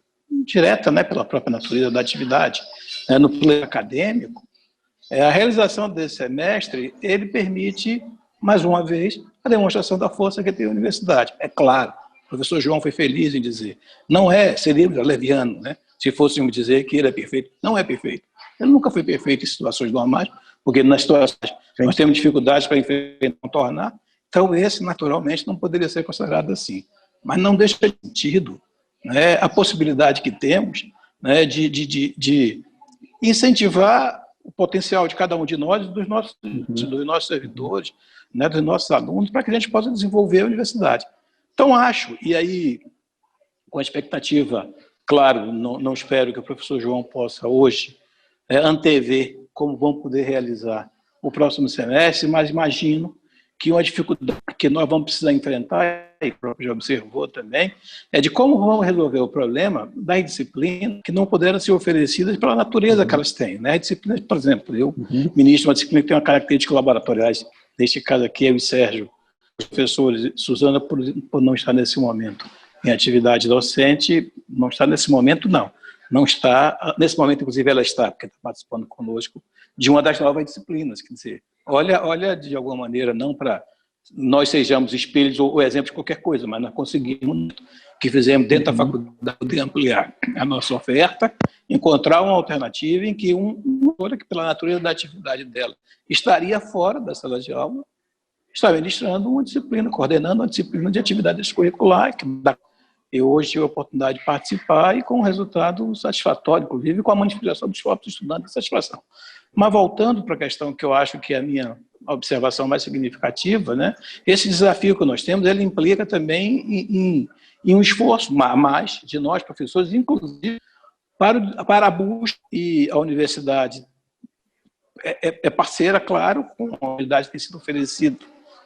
E: direta, né, pela própria natureza da atividade, né, no plano acadêmico, a realização desse semestre, ele permite, mais uma vez, a demonstração da força que tem a universidade. É claro, o professor João foi feliz em dizer, seria leviano, né, se fôssemos dizer que ele é perfeito. Não é perfeito. Ele nunca foi perfeito em situações normais, porque nas situações nós temos dificuldades para contornar, então esse, naturalmente, não poderia ser considerado assim. Mas não deixa de sentido, né, a possibilidade que temos, né, de incentivar o potencial de cada um de nós, dos nossos servidores, né, dos nossos alunos, para que a gente possa desenvolver a universidade. Então, acho, e aí, com a expectativa, claro, não espero que o professor João possa hoje antever como vamos poder realizar o próximo semestre, mas imagino que uma dificuldade que nós vamos precisar enfrentar, e o próprio já observou também, é de como vamos resolver o problema das disciplinas que não puderam ser oferecidas pela natureza que elas têm. Né? As disciplinas, por exemplo, eu ministro uma disciplina que tem uma característica laboratoriais, neste caso aqui eu e Sérgio, os professores, Suzana, por não estar nesse momento em atividade docente, não está nesse momento, não está, nesse momento, inclusive, ela está, porque está participando conosco de uma das novas disciplinas, quer dizer, olha de alguma maneira, não para nós sejamos espelhos ou exemplos de qualquer coisa, mas nós conseguimos, que fizemos dentro da faculdade, de ampliar a nossa oferta, encontrar uma alternativa em que que pela natureza da atividade dela estaria fora da sala de aula, está ministrando uma disciplina, coordenando uma disciplina de atividade extracurricular, que eu hoje tive a oportunidade de participar e com um resultado satisfatório, inclusive com a manifestação dos próprios estudantes de satisfação. Mas voltando para a questão que eu acho que é a minha observação mais significativa, né, esse desafio que nós temos, ele implica também em um esforço mais de nós, professores, inclusive para a busca, e a universidade é parceira, claro, com a unidade que tem sido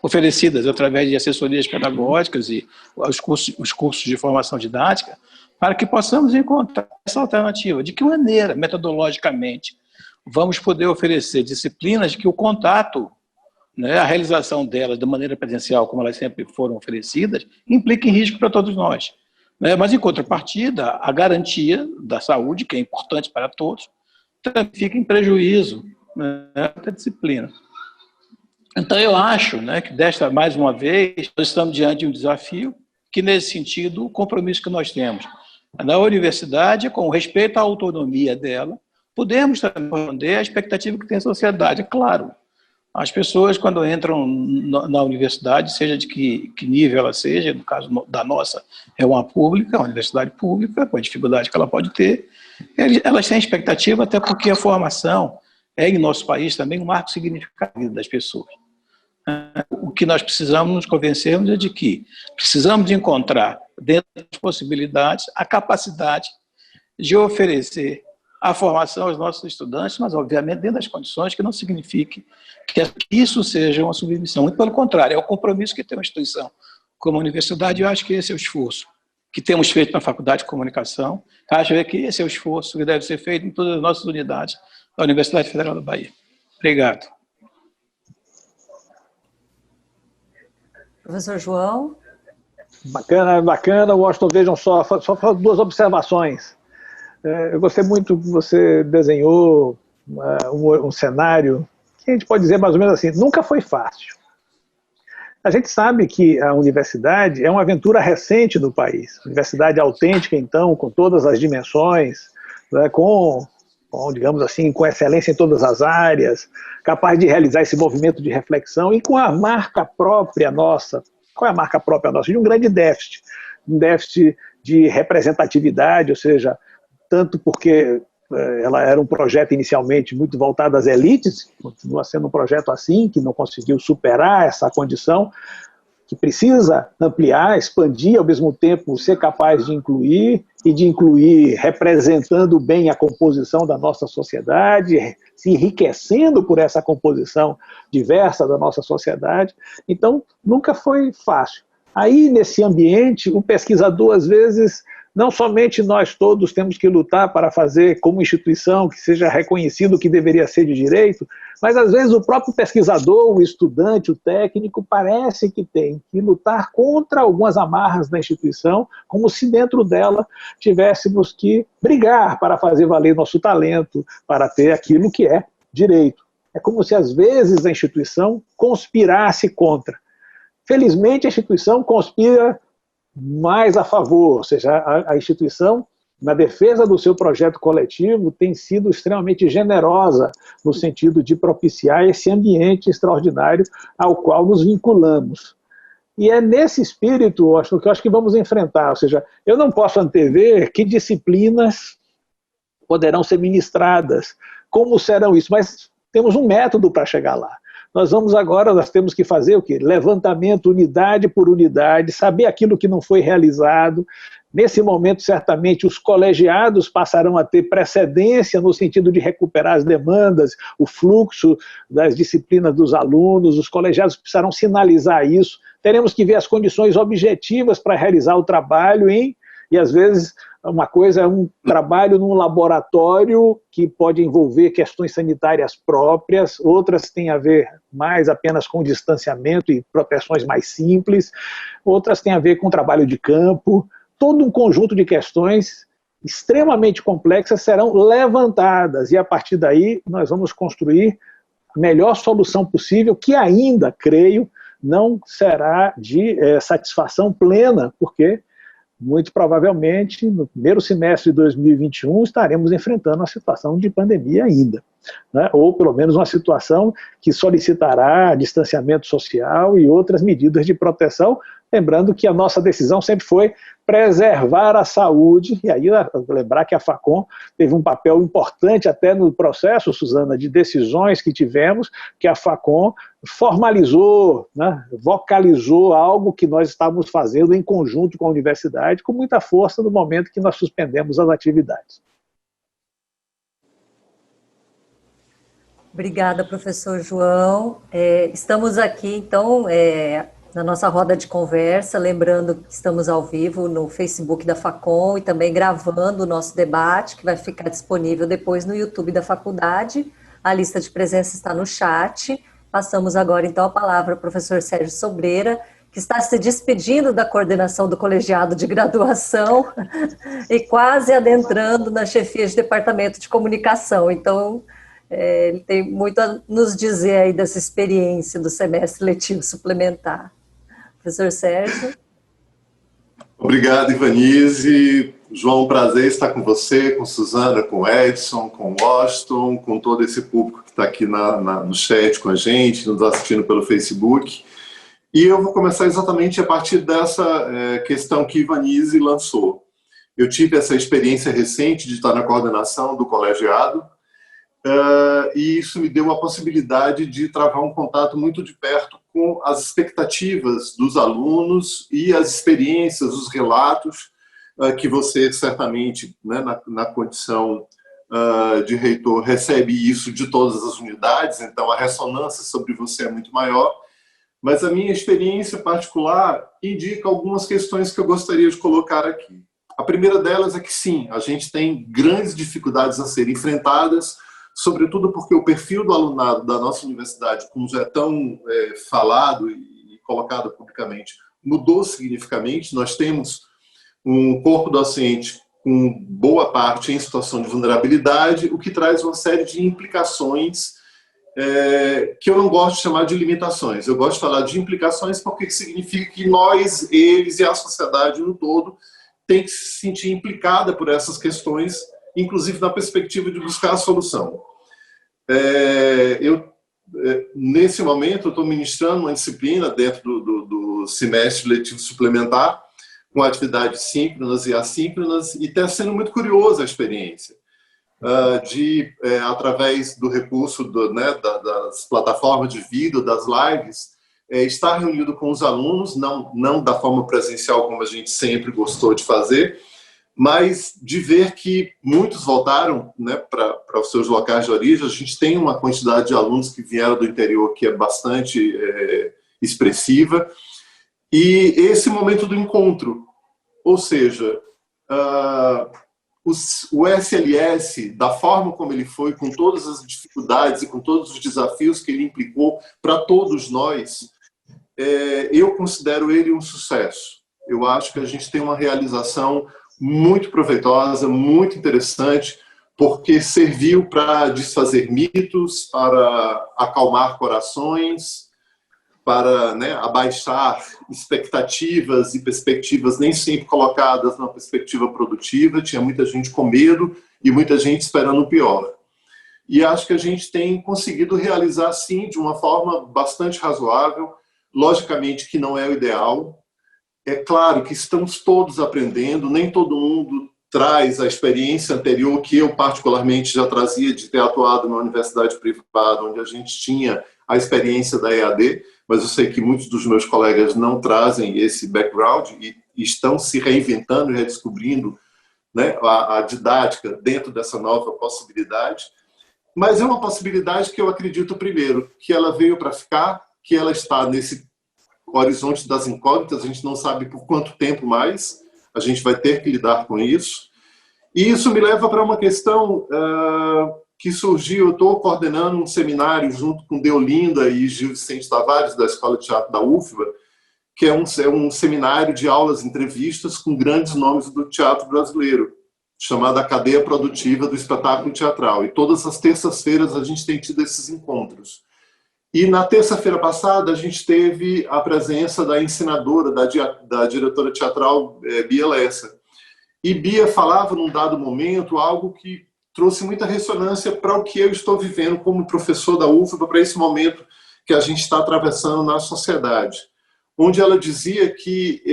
E: oferecidas através de assessorias pedagógicas e os cursos de formação didática, para que possamos encontrar essa alternativa. De que maneira, metodologicamente, vamos poder oferecer disciplinas que o contato, né, a realização delas de maneira presencial, como elas sempre foram oferecidas, implica em risco para todos nós. Né? Mas, em contrapartida, a garantia da saúde, que é importante para todos, também fica em prejuízo, né, da disciplina. Então, eu acho, né, que mais uma vez, nós estamos diante de um desafio que, nesse sentido, o compromisso que nós temos na universidade, com respeito à autonomia dela, podemos também responder à expectativa que tem a sociedade. Claro, as pessoas, quando entram na universidade, seja de que nível ela seja, no caso da nossa, é uma pública, uma universidade pública, com a dificuldade que ela pode ter, elas têm expectativa, até porque a formação é, em nosso país, também um marco significativo das pessoas. O que nós precisamos nos convencermos é de que precisamos de encontrar, dentro das possibilidades, a capacidade de oferecer a formação aos nossos estudantes, mas, obviamente, dentro das condições que não signifique que isso seja uma submissão. Muito pelo contrário, é o compromisso que tem uma instituição como a universidade, e eu acho que esse é o esforço que temos feito na Faculdade de Comunicação. Acho que esse é o esforço que deve ser feito em todas as nossas unidades da Universidade Federal da Bahia. Obrigado.
A: Professor João?
C: Bacana, bacana, Washington. Vejam só 2 observações. Eu gostei muito que você desenhou um cenário que a gente pode dizer mais ou menos assim, nunca foi fácil. A gente sabe que a universidade é uma aventura recente no país. Universidade autêntica, então, com todas as dimensões, né, digamos assim, com excelência em todas as áreas, capaz de realizar esse movimento de reflexão e com a marca própria nossa. Qual é a marca própria nossa? De um grande déficit. Um déficit de representatividade, ou seja, tanto porque ela era um projeto inicialmente muito voltado às elites, continua sendo um projeto assim, que não conseguiu superar essa condição, que precisa ampliar, expandir, ao mesmo tempo ser capaz de incluir, e de incluir representando bem a composição da nossa sociedade, se enriquecendo por essa composição diversa da nossa sociedade. Então, nunca foi fácil. Aí, nesse ambiente, o pesquisador, às vezes, não somente nós todos temos que lutar para fazer como instituição que seja reconhecido o que deveria ser de direito, mas às vezes o próprio pesquisador, o estudante, o técnico, parece que tem que lutar contra algumas amarras da instituição, como se dentro dela tivéssemos que brigar para fazer valer nosso talento, para ter aquilo que é direito. É como se às vezes a instituição conspirasse contra. Felizmente a instituição conspira mais a favor, ou seja, a instituição, na defesa do seu projeto coletivo, tem sido extremamente generosa no sentido de propiciar esse ambiente extraordinário ao qual nos vinculamos. E é nesse espírito, Washington, que eu acho que vamos enfrentar, ou seja, eu não posso antever que disciplinas poderão ser ministradas, como serão isso, mas temos um método para chegar lá. Nós temos que fazer o quê? Levantamento unidade por unidade, saber aquilo que não foi realizado. Nesse momento, certamente, os colegiados passarão a ter precedência no sentido de recuperar as demandas, o fluxo das disciplinas dos alunos, os colegiados precisarão sinalizar isso. Teremos que ver as condições objetivas para realizar o trabalho e às vezes uma coisa é um trabalho num laboratório que pode envolver questões sanitárias próprias, outras têm a ver mais apenas com distanciamento e proteções mais simples, outras têm a ver com trabalho de campo. Todo um conjunto de questões extremamente complexas serão levantadas e a partir daí nós vamos construir a melhor solução possível, que ainda, creio, não será de satisfação plena, porque muito provavelmente, no primeiro semestre de 2021, estaremos enfrentando uma situação de pandemia ainda, né? Ou pelo menos uma situação que solicitará distanciamento social e outras medidas de proteção, lembrando que a nossa decisão sempre foi preservar a saúde, e aí lembrar que a FACOM teve um papel importante até no processo, Suzana, de decisões que tivemos, que a FACOM formalizou, né, vocalizou algo que nós estávamos fazendo em conjunto com a universidade, com muita força no momento que nós suspendemos as atividades.
A: Obrigada, professor João. Estamos aqui, então, na nossa roda de conversa, lembrando que estamos ao vivo no Facebook da FACOM e também gravando o nosso debate, que vai ficar disponível depois no YouTube da faculdade. A lista de presença está no chat. Passamos agora, então, a palavra ao professor Sérgio Sobreira, que está se despedindo da coordenação do colegiado de graduação e quase adentrando na chefia de departamento de comunicação. Então, ele tem muito a nos dizer aí dessa experiência do semestre letivo suplementar. Professor Sérgio.
F: Obrigado, Ivanise. João, prazer estar com você, com Suzana, com Edson, com Washington, com todo esse público que está aqui no chat com a gente, nos assistindo pelo Facebook. E eu vou começar exatamente a partir dessa questão que Ivanise lançou. Eu tive essa experiência recente de estar na coordenação do colegiado, e isso me deu a possibilidade de travar um contato muito de perto com as expectativas dos alunos e as experiências, os relatos que você certamente, né, na condição de reitor recebe isso de todas as unidades, então a ressonância sobre você é muito maior, mas a minha experiência particular indica algumas questões que eu gostaria de colocar aqui. A primeira delas é que sim, a gente tem grandes dificuldades a serem enfrentadas, sobretudo porque o perfil do alunado da nossa universidade, como já é tão falado e colocado publicamente, mudou significativamente. Nós temos um corpo docente com boa parte em situação de vulnerabilidade, o que traz uma série de implicações que eu não gosto de chamar de limitações. Eu gosto de falar de implicações porque significa que nós, eles e a sociedade no todo tem que se sentir implicada por essas questões, inclusive na perspectiva de buscar a solução. Nesse momento, eu estou ministrando uma disciplina dentro do semestre letivo suplementar, com atividades síncronas e assíncronas, e está sendo muito curiosa a experiência através do recurso das plataformas de vídeo, das lives, estar reunido com os alunos, não da forma presencial como a gente sempre gostou de fazer, mas de ver que muitos voltaram, né, para os seus locais de origem. A gente tem uma quantidade de alunos que vieram do interior que é bastante expressiva, e esse momento do encontro, ou seja, o SLS, da forma como ele foi, com todas as dificuldades e com todos os desafios que ele implicou para todos nós, eu considero ele um sucesso. Eu acho que a gente tem uma realização muito proveitosa, muito interessante, porque serviu para desfazer mitos, para acalmar corações, para, né, abaixar expectativas e perspectivas nem sempre colocadas numa perspectiva produtiva. Tinha muita gente com medo e muita gente esperando o pior. E acho que a gente tem conseguido realizar, sim, de uma forma bastante razoável. Logicamente que não é o ideal. É claro que estamos todos aprendendo, nem todo mundo traz a experiência anterior que eu particularmente já trazia, de ter atuado numa universidade privada, onde a gente tinha a experiência da EAD, mas eu sei que muitos dos meus colegas não trazem esse background e estão se reinventando e redescobrindo, né, a didática dentro dessa nova possibilidade. Mas é uma possibilidade que eu acredito, primeiro, que ela veio para ficar, que ela está nesse horizonte das incógnitas, a gente não sabe por quanto tempo mais, a gente vai ter que lidar com isso. E isso me leva para uma questão que surgiu. Eu estou coordenando um seminário junto com Deolinda e Gil Vicente Tavares, da Escola de Teatro da UFBA, que é um seminário de aulas, entrevistas com grandes nomes do teatro brasileiro, chamado A Cadeia Produtiva do Espetáculo Teatral. E todas as terças-feiras a gente tem tido esses encontros. E na terça-feira passada a gente teve a presença da ensinadora, da diretora teatral Bia Lessa. E Bia falava num dado momento algo que trouxe muita ressonância para o que eu estou vivendo como professor da UFBA, para esse momento que a gente está atravessando na sociedade. Onde ela dizia que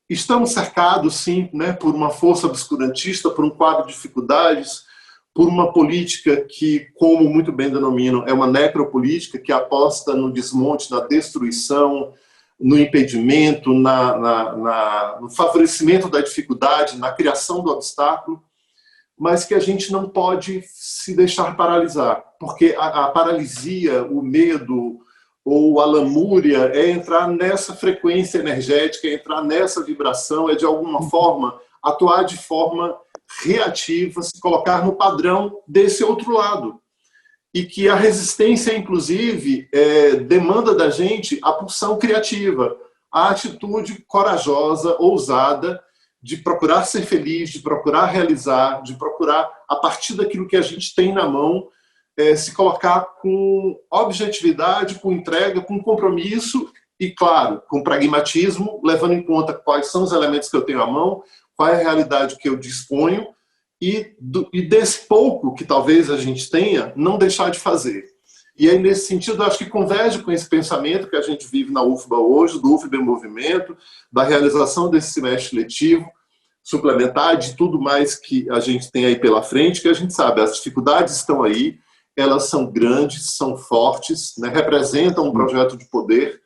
F: estamos cercados, sim, né, por uma força obscurantista, por um quadro de dificuldades, por uma política que, como muito bem denominam, é uma necropolítica, que aposta no desmonte, na destruição, no impedimento, no favorecimento da dificuldade, na criação do obstáculo, mas que a gente não pode se deixar paralisar, porque a paralisia, o medo ou a lamúria é entrar nessa frequência energética, é entrar nessa vibração, é de alguma forma atuar de forma reativa, se colocar no padrão desse outro lado. E que a resistência, inclusive, demanda da gente a pulsão criativa, a atitude corajosa, ousada, de procurar ser feliz, de procurar realizar, de procurar, a partir daquilo que a gente tem na mão, se colocar com objetividade, com entrega, com compromisso e, claro, com pragmatismo, levando em conta quais são os elementos que eu tenho à mão, qual é a realidade que eu disponho, e desse pouco que talvez a gente tenha, não deixar de fazer. E aí, nesse sentido, eu acho que converge com esse pensamento que a gente vive na UFBA hoje, do UFBA em Movimento, da realização desse semestre letivo, suplementar, de tudo mais que a gente tem aí pela frente, que a gente sabe, as dificuldades estão aí, elas são grandes, são fortes, né, representam um projeto de poder,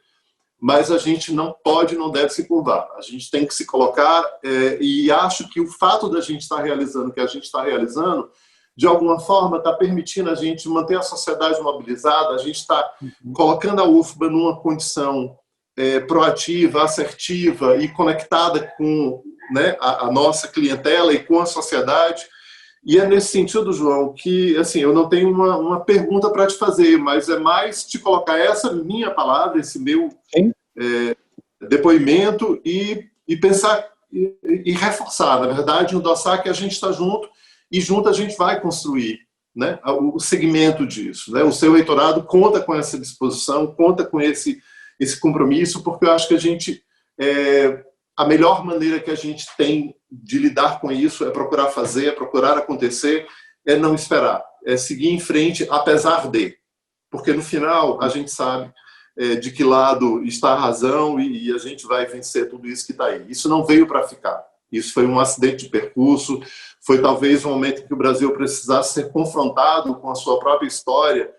F: mas a gente não pode, não deve se curvar. A gente tem que se colocar, e acho que o fato da gente estar realizando o que a gente está realizando, de alguma forma, está permitindo a gente manter a sociedade mobilizada, a gente está colocando a UFBA numa condição proativa, assertiva e conectada com, né, a nossa clientela e com a sociedade. E é nesse sentido, João, que assim, eu não tenho uma pergunta para te fazer, mas é mais te colocar essa minha palavra, esse meu depoimento e pensar e reforçar, na verdade, endossar que a gente está junto e junto a gente vai construir, né, o segmento disso. Né? O seu reitorado conta com essa disposição, conta com esse compromisso, porque eu acho que a gente... a melhor maneira que a gente tem de lidar com isso é procurar fazer, é procurar acontecer, é não esperar, é seguir em frente apesar de. Porque no final a gente sabe de que lado está a razão e a gente vai vencer tudo isso que está aí. Isso não veio para ficar. Isso foi um acidente de percurso, foi talvez um momento em que o Brasil precisasse ser confrontado com a sua própria história,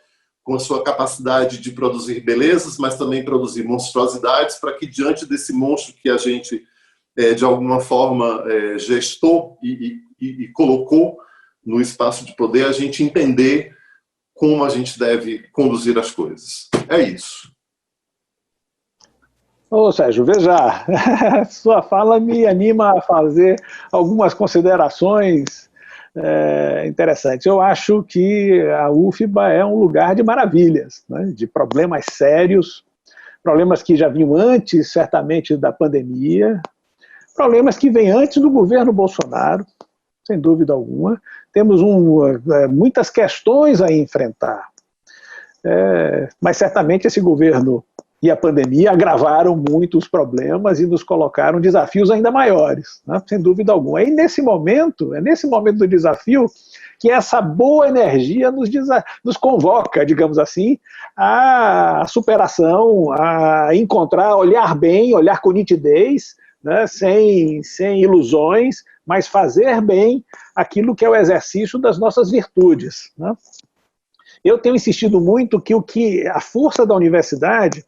F: com a sua capacidade de produzir belezas, mas também produzir monstruosidades, para que diante desse monstro que a gente, de alguma forma, gestou e colocou no espaço de poder, a gente entender como a gente deve conduzir as coisas. É isso.
C: Ô Sérgio, veja, sua fala me anima a fazer algumas considerações interessantes. Eu acho que a UFBA é um lugar de maravilhas, né? De problemas sérios, problemas que já vinham antes, certamente, da pandemia, problemas que vêm antes do governo Bolsonaro, sem dúvida alguma. Temos muitas questões a enfrentar, mas certamente esse governo e a pandemia agravaram muito os problemas e nos colocaram desafios ainda maiores, né? Sem dúvida alguma. E nesse momento, é nesse momento do desafio que essa boa energia nos convoca, digamos assim, à superação, a encontrar, olhar bem, olhar com nitidez, né? sem ilusões, mas fazer bem aquilo que é o exercício das nossas virtudes, né? Eu tenho insistido muito que a força da universidade,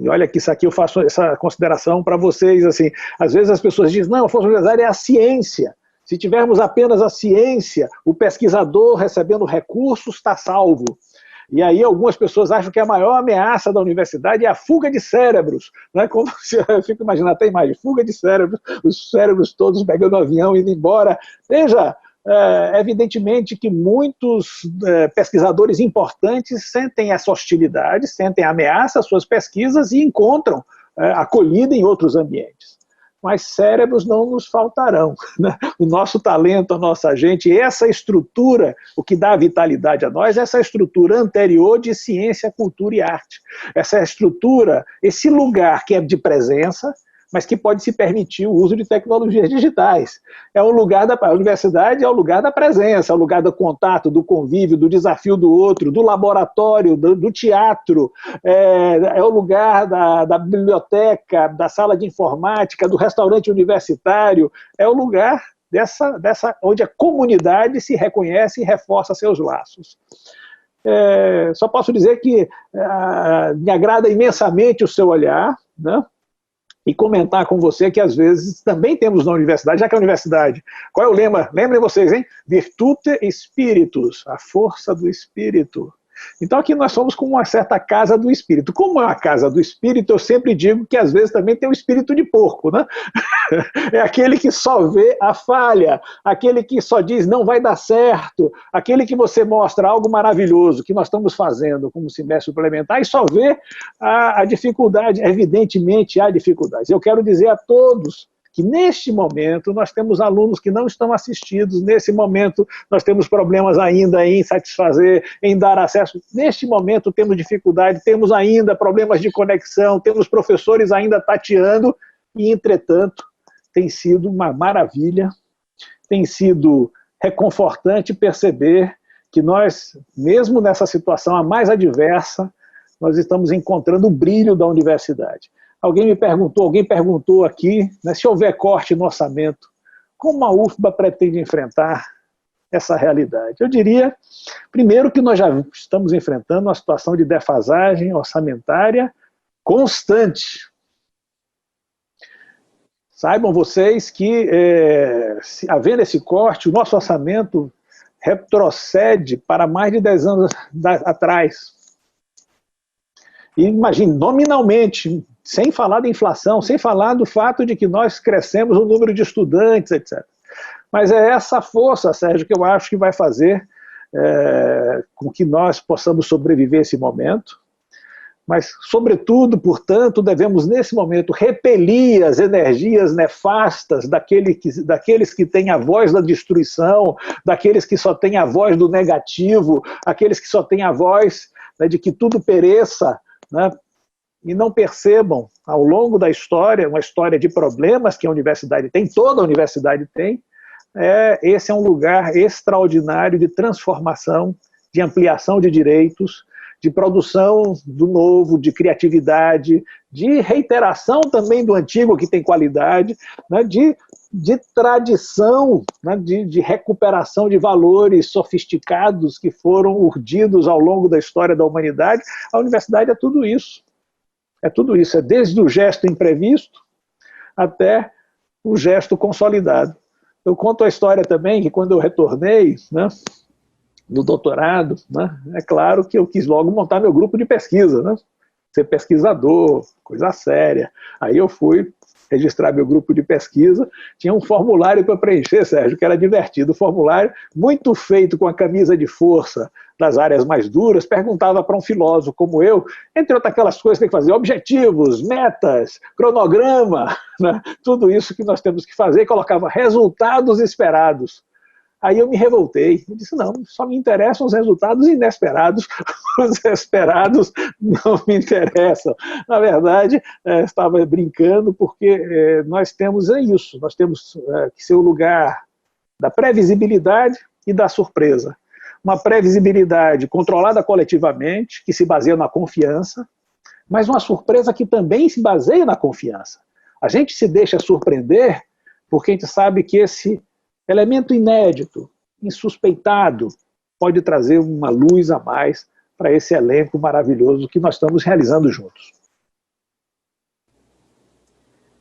C: e olha que isso aqui eu faço essa consideração para vocês, assim, às vezes as pessoas dizem, não, a força universitária é a ciência. Se tivermos apenas a ciência, o pesquisador recebendo recursos está salvo. E aí algumas pessoas acham que a maior ameaça da universidade é a fuga de cérebros. Né? Como eu fico imaginando até a imagem, fuga de cérebros, os cérebros todos pegando o avião, indo embora. Veja, evidentemente que muitos pesquisadores importantes sentem essa hostilidade, sentem ameaça às suas pesquisas e encontram acolhida em outros ambientes. Mas cérebros não nos faltarão, né? O nosso talento, a nossa gente, essa estrutura, o que dá vitalidade a nós, essa estrutura anterior de ciência, cultura e arte. Essa estrutura, esse lugar que é de presença, mas que pode se permitir o uso de tecnologias digitais. A universidade é o lugar da presença, é o lugar do contato, do convívio, do desafio do outro, do laboratório, do teatro, é o lugar da biblioteca, da sala de informática, do restaurante universitário, é o lugar onde a comunidade se reconhece e reforça seus laços. Só posso dizer que me agrada imensamente o seu olhar, né? E comentar com você que às vezes também temos na universidade, já que a universidade, qual é o lema? Lembrem vocês, hein? Virtute Spiritus, a força do espírito. Então aqui nós somos como uma certa casa do espírito. Como é uma casa do espírito, eu sempre digo que às vezes também tem o espírito de porco, né? É aquele que só vê a falha, aquele que só diz não vai dar certo, aquele que você mostra algo maravilhoso que nós estamos fazendo como semestre suplementar e só vê a dificuldade. Evidentemente há dificuldades. Eu quero dizer a todos que neste momento nós temos alunos que não estão assistidos, nesse momento nós temos problemas ainda em satisfazer, em dar acesso, neste momento temos dificuldade, temos ainda problemas de conexão, temos professores ainda tateando, e entretanto tem sido uma maravilha, tem sido reconfortante perceber que nós, mesmo nessa situação a mais adversa, nós estamos encontrando o brilho da universidade. Alguém perguntou aqui, né, se houver corte no orçamento, como a UFBA pretende enfrentar essa realidade? Eu diria, primeiro, que nós já estamos enfrentando uma situação de defasagem orçamentária constante. Saibam vocês que, havendo esse corte, o nosso orçamento retrocede para mais de 10 anos atrás. E imagine, nominalmente, sem falar da inflação, sem falar do fato de que nós crescemos o número de estudantes, etc. Mas é essa força, Sérgio, que eu acho que vai fazer com que nós possamos sobreviver a esse momento. Mas, sobretudo, portanto, devemos, nesse momento, repelir as energias nefastas daqueles que têm a voz da destruição, daqueles que só têm a voz do negativo, aqueles que só têm a voz, né, de que tudo pereça, né, e não percebam, ao longo da história, uma história de problemas que a universidade tem, toda a universidade tem. Esse é um lugar extraordinário de transformação, de ampliação de direitos, de produção do novo, de criatividade, de reiteração também do antigo que tem qualidade, né, de tradição, né, de recuperação de valores sofisticados que foram urdidos ao longo da história da humanidade. A universidade é tudo isso. É tudo isso, é desde o gesto imprevisto até o gesto consolidado. Eu conto a história também que quando eu retornei, né, do doutorado, né, é claro que eu quis logo montar meu grupo de pesquisa, né, ser pesquisador, coisa séria. Aí eu fui registrar meu grupo de pesquisa, tinha um formulário para preencher, Sérgio, que era divertido, formulário muito feito com a camisa de força das áreas mais duras, perguntava para um filósofo como eu, entre outras aquelas coisas que tem que fazer, objetivos, metas, cronograma, né, tudo isso que nós temos que fazer, e colocava resultados esperados. Aí eu me revoltei, eu disse, não, só me interessam os resultados inesperados, os esperados não me interessam. Na verdade, estava brincando, porque nós temos isso, nós temos que ser o lugar da previsibilidade e da surpresa. Uma previsibilidade controlada coletivamente, que se baseia na confiança, mas uma surpresa que também se baseia na confiança. A gente se deixa surpreender porque a gente sabe que esse elemento inédito, insuspeitado, pode trazer uma luz a mais para esse elenco maravilhoso que nós estamos realizando juntos.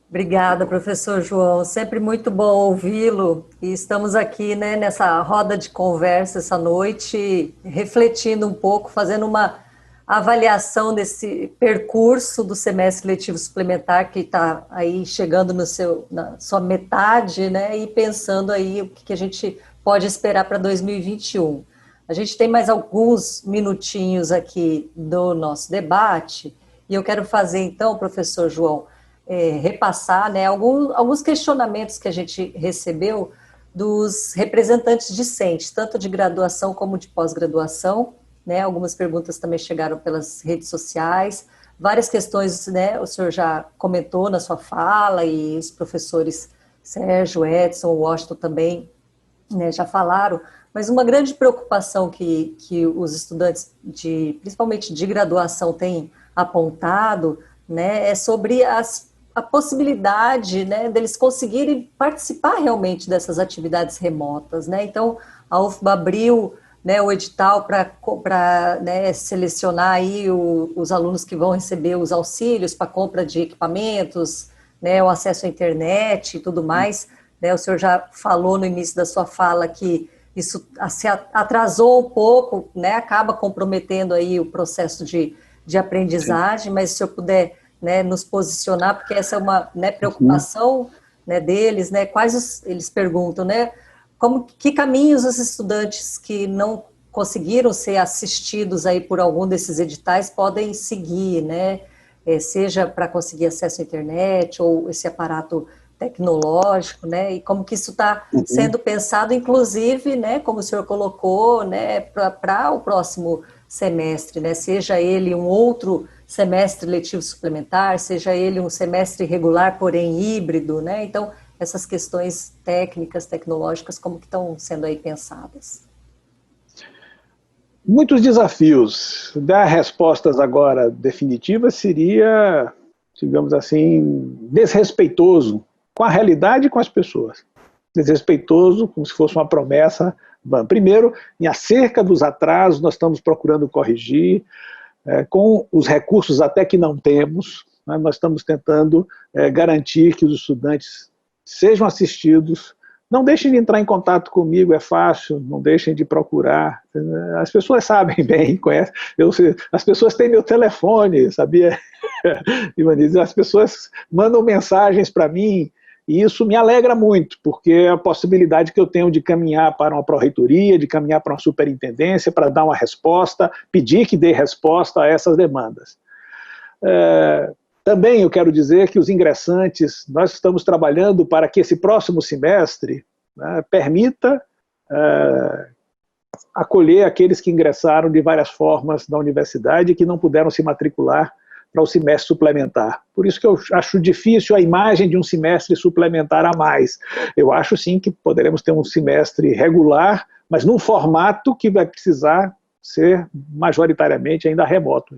A: Obrigada, professor João. Sempre muito bom ouvi-lo. E estamos aqui, né, nessa roda de conversa essa noite, refletindo um pouco, fazendo uma avaliação desse percurso do semestre letivo suplementar que está aí chegando na sua metade, né, e pensando aí o que a gente pode esperar para 2021. A gente tem mais alguns minutinhos aqui do nosso debate e eu quero fazer então, professor João, repassar, né, alguns questionamentos que a gente recebeu dos representantes discentes, tanto de graduação como de pós-graduação, né, algumas perguntas também chegaram pelas redes sociais, várias questões, né, o senhor já comentou na sua fala e os professores Sérgio, Edson, Washington também, né, já falaram, mas uma grande preocupação que os estudantes, principalmente de graduação, têm apontado, né, é sobre a possibilidade, né, deles conseguirem participar realmente dessas atividades remotas, né? Então, a UFBA abriu, né, o edital para né, selecionar aí os alunos que vão receber os auxílios para compra de equipamentos, né, o acesso à internet e tudo mais, né? O senhor já falou no início da sua fala que isso se atrasou um pouco, né, acaba comprometendo aí o processo de aprendizagem, mas se o senhor puder, né, nos posicionar, porque essa é uma, né, preocupação, né, deles, né, eles perguntam, né, que caminhos os estudantes que não conseguiram ser assistidos aí por algum desses editais podem seguir, né, seja para conseguir acesso à internet ou esse aparato tecnológico, né, e como que isso está sendo pensado, inclusive, né, como o senhor colocou, né, para o próximo semestre, né, seja ele um outro semestre letivo suplementar, seja ele um semestre regular, porém híbrido, né, então essas questões técnicas, tecnológicas, como que estão sendo aí pensadas?
C: Muitos desafios. Dar respostas agora definitivas seria, digamos assim, desrespeitoso com a realidade e com as pessoas. Desrespeitoso, como se fosse uma promessa. Primeiro, acerca dos atrasos, nós estamos procurando corrigir. com os recursos até que não temos, né, nós estamos tentando garantir que os estudantes sejam assistidos. Não deixem de entrar em contato comigo, é fácil, não deixem de procurar. As pessoas sabem bem, conhecem. As pessoas têm meu telefone, sabia, Ivanize? As pessoas mandam mensagens para mim, e isso me alegra muito, porque é a possibilidade que eu tenho de caminhar para uma pró-reitoria, de caminhar para uma superintendência, para dar uma resposta, pedir que dê resposta a essas demandas. Também eu quero dizer que os ingressantes, nós estamos trabalhando para que esse próximo semestre, né, permita acolher aqueles que ingressaram de várias formas na universidade e que não puderam se matricular para o semestre suplementar. Por isso que eu acho difícil a imagem de um semestre suplementar a mais. Eu acho sim que poderemos ter um semestre regular, mas num formato que vai precisar ser majoritariamente ainda remoto.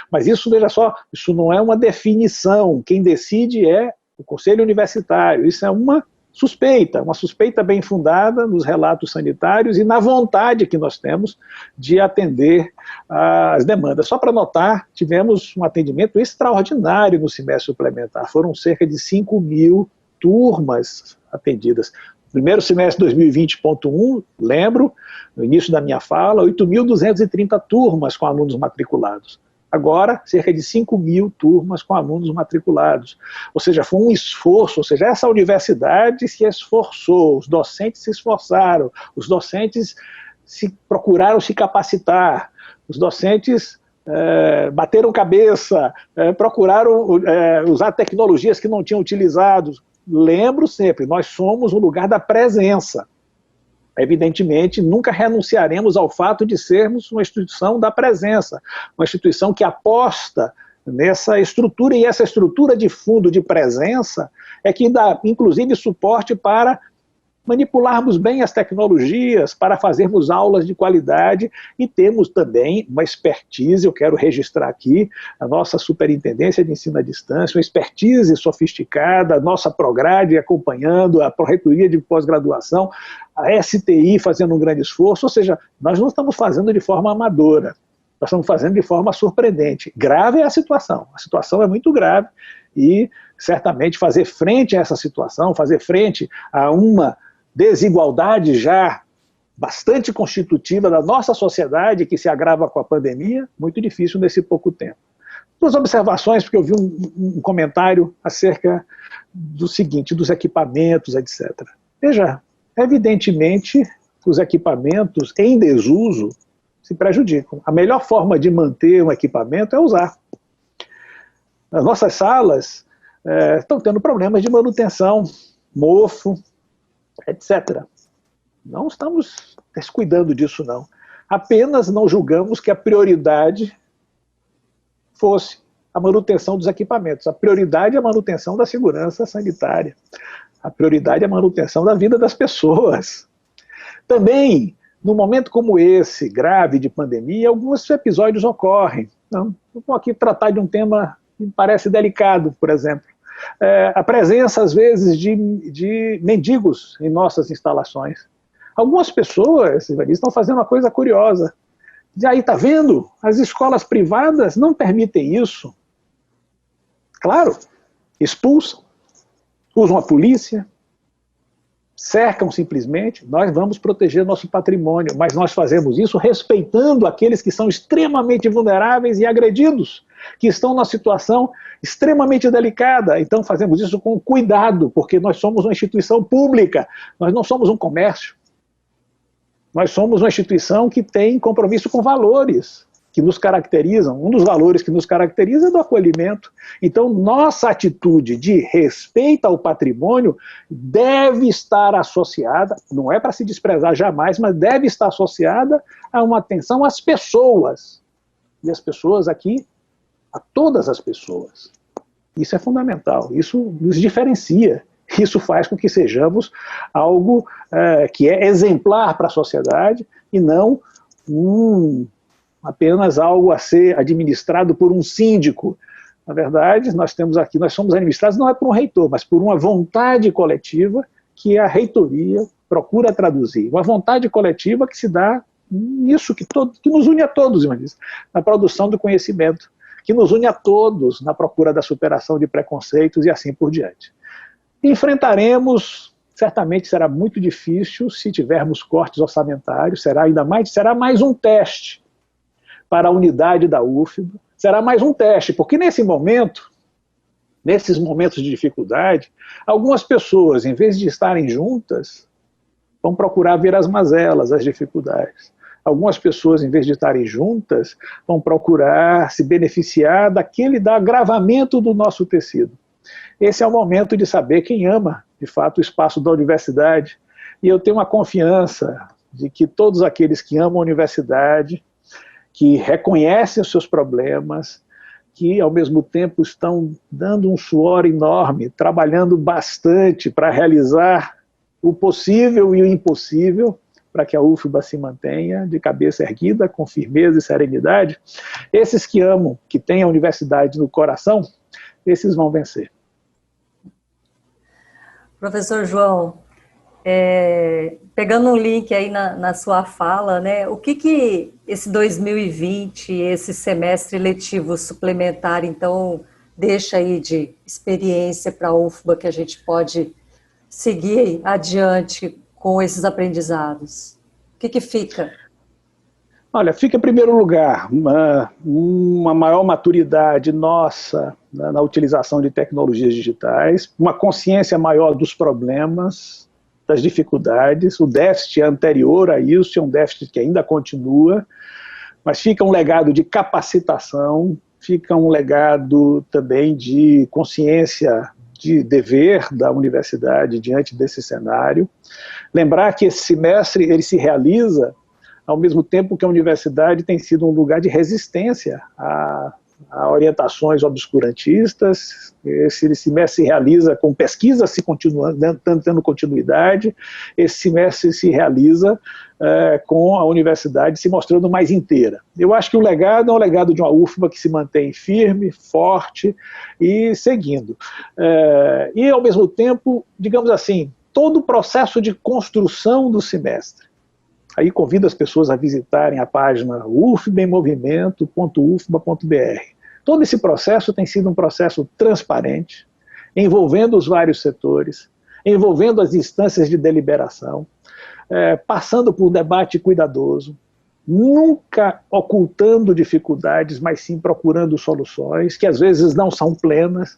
C: Mas isso, veja só, isso não é uma definição. Quem decide é o Conselho Universitário. Isso é uma suspeita bem fundada nos relatos sanitários e na vontade que nós temos de atender às demandas. Só para notar, tivemos um atendimento extraordinário no semestre suplementar. Foram cerca de 5.000 turmas atendidas. Primeiro semestre 2020.1, lembro, no início da minha fala, 8.230 turmas com alunos matriculados. Agora, cerca de 5.000 turmas com alunos matriculados. Ou seja, foi um esforço, ou seja, essa universidade se esforçou, os docentes se esforçaram, os docentes procuraram se capacitar, os docentes bateram cabeça, procuraram usar tecnologias que não tinham utilizado. Lembro sempre, nós somos o lugar da presença. Evidentemente, nunca renunciaremos ao fato de sermos uma instituição da presença, uma instituição que aposta nessa estrutura, e essa estrutura de fundo de presença é que dá, inclusive, suporte para manipularmos bem as tecnologias, para fazermos aulas de qualidade, e temos também uma expertise, eu quero registrar aqui, a nossa superintendência de ensino à distância, uma expertise sofisticada, a nossa Prograde acompanhando, a pró-reitoria de pós-graduação, a STI fazendo um grande esforço, ou seja, nós não estamos fazendo de forma amadora, nós estamos fazendo de forma surpreendente. Grave é a situação é muito grave, e certamente fazer frente a essa situação, fazer frente a uma desigualdade já bastante constitutiva da nossa sociedade, que se agrava com a pandemia, muito difícil nesse pouco tempo. Duas observações, porque eu vi um comentário acerca do seguinte, dos equipamentos, etc. Veja, evidentemente, os equipamentos em desuso se prejudicam. A melhor forma de manter um equipamento é usar. As nossas salas estão tendo problemas de manutenção, mofo, etc. Não estamos descuidando disso, não. Apenas não julgamos que a prioridade fosse a manutenção dos equipamentos. A prioridade é a manutenção da segurança sanitária. A prioridade é a manutenção da vida das pessoas. Também, num momento como esse, grave de pandemia, alguns episódios ocorrem. Não vou aqui tratar de um tema que me parece delicado, por exemplo. A presença, às vezes, de mendigos em nossas instalações. Algumas pessoas, estão fazendo uma coisa curiosa. E aí, está vendo? As escolas privadas não permitem isso. Claro, expulsam, usam a polícia, cercam simplesmente. Nós vamos proteger nosso patrimônio, mas nós fazemos isso respeitando aqueles que são extremamente vulneráveis e agredidos, que estão numa situação extremamente delicada. Então fazemos isso com cuidado, porque nós somos uma instituição pública, nós não somos um comércio. Nós somos uma instituição que tem compromisso com valores que nos caracterizam. Um dos valores que nos caracteriza é do acolhimento. Então, nossa atitude de respeito ao patrimônio deve estar associada, não é para se desprezar jamais, mas deve estar associada a uma atenção às pessoas. E as pessoas aqui, a todas as pessoas. Isso é fundamental, isso nos diferencia. Isso faz com que sejamos algo que é exemplar para a sociedade e não apenas algo a ser administrado por um síndico. Na verdade, nós somos administrados não é por um reitor, mas por uma vontade coletiva que a reitoria procura traduzir. Uma vontade coletiva que se dá nisso que nos une a todos, Ivaniz, na produção do conhecimento, que nos une a todos na procura da superação de preconceitos e assim por diante. Enfrentaremos, certamente será muito difícil se tivermos cortes orçamentários, será mais um teste para a unidade da UFBA, será mais um teste, porque nesses momentos de dificuldade, algumas pessoas, em vez de estarem juntas, vão procurar ver as mazelas, as dificuldades. Algumas pessoas, em vez de estarem juntas, vão procurar se beneficiar do agravamento do nosso tecido. Esse é o momento de saber quem ama, de fato, o espaço da universidade. E eu tenho uma confiança de que todos aqueles que amam a universidade, que reconhecem os seus problemas, que, ao mesmo tempo, estão dando um suor enorme, trabalhando bastante para realizar o possível e o impossível, para que a UFBA se mantenha de cabeça erguida, com firmeza e serenidade. Esses que amam, que têm a universidade no coração, esses vão vencer.
A: Professor João, pegando um link aí na sua fala, né, o que esse 2020, esse semestre letivo suplementar, então, deixa aí de experiência para a UFBA que a gente pode seguir adiante com esses aprendizados? O que fica?
C: Olha, fica em primeiro lugar uma maior maturidade nossa na utilização de tecnologias digitais, uma consciência maior dos problemas, das dificuldades. O déficit anterior a isso é um déficit que ainda continua, mas fica um legado de capacitação, fica um legado também de consciência de dever da universidade diante desse cenário. Lembrar que esse semestre ele se realiza ao mesmo tempo que a universidade tem sido um lugar de resistência a orientações obscurantistas. Esse semestre se realiza com pesquisas tendo continuidade, esse semestre se realiza com a universidade se mostrando mais inteira. Eu acho que o legado é um legado de uma UFBA que se mantém firme, forte e seguindo. E, ao mesmo tempo, digamos assim, todo o processo de construção do semestre. Aí convido as pessoas a visitarem a página ufbaemmovimento.ufba.br. Todo esse processo tem sido um processo transparente, envolvendo os vários setores, envolvendo as instâncias de deliberação, passando por debate cuidadoso, nunca ocultando dificuldades, mas sim procurando soluções, que às vezes não são plenas,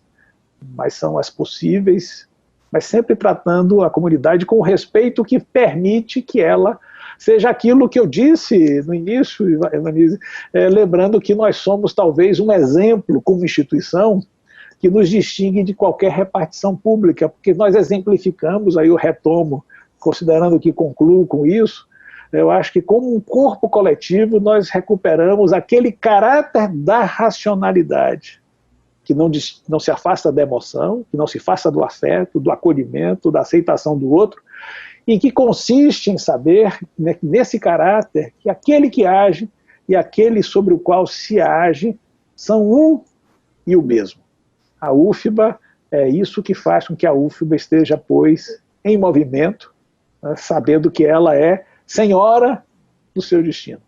C: mas são as possíveis, mas sempre tratando a comunidade com o respeito que permite que ela seja aquilo que eu disse no início, Ivaniz, lembrando que nós somos talvez um exemplo como instituição que nos distingue de qualquer repartição pública, porque nós exemplificamos, aí eu retomo, considerando que concluo com isso, eu acho que como um corpo coletivo nós recuperamos aquele caráter da racionalidade, que não se afasta da emoção, que não se afasta do afeto, do acolhimento, da aceitação do outro, e que consiste em saber, né, nesse caráter, que aquele que age e aquele sobre o qual se age são um e o mesmo. A UFBA é isso que faz com que a UFBA esteja, pois, em movimento, né, sabendo que ela é senhora do seu destino.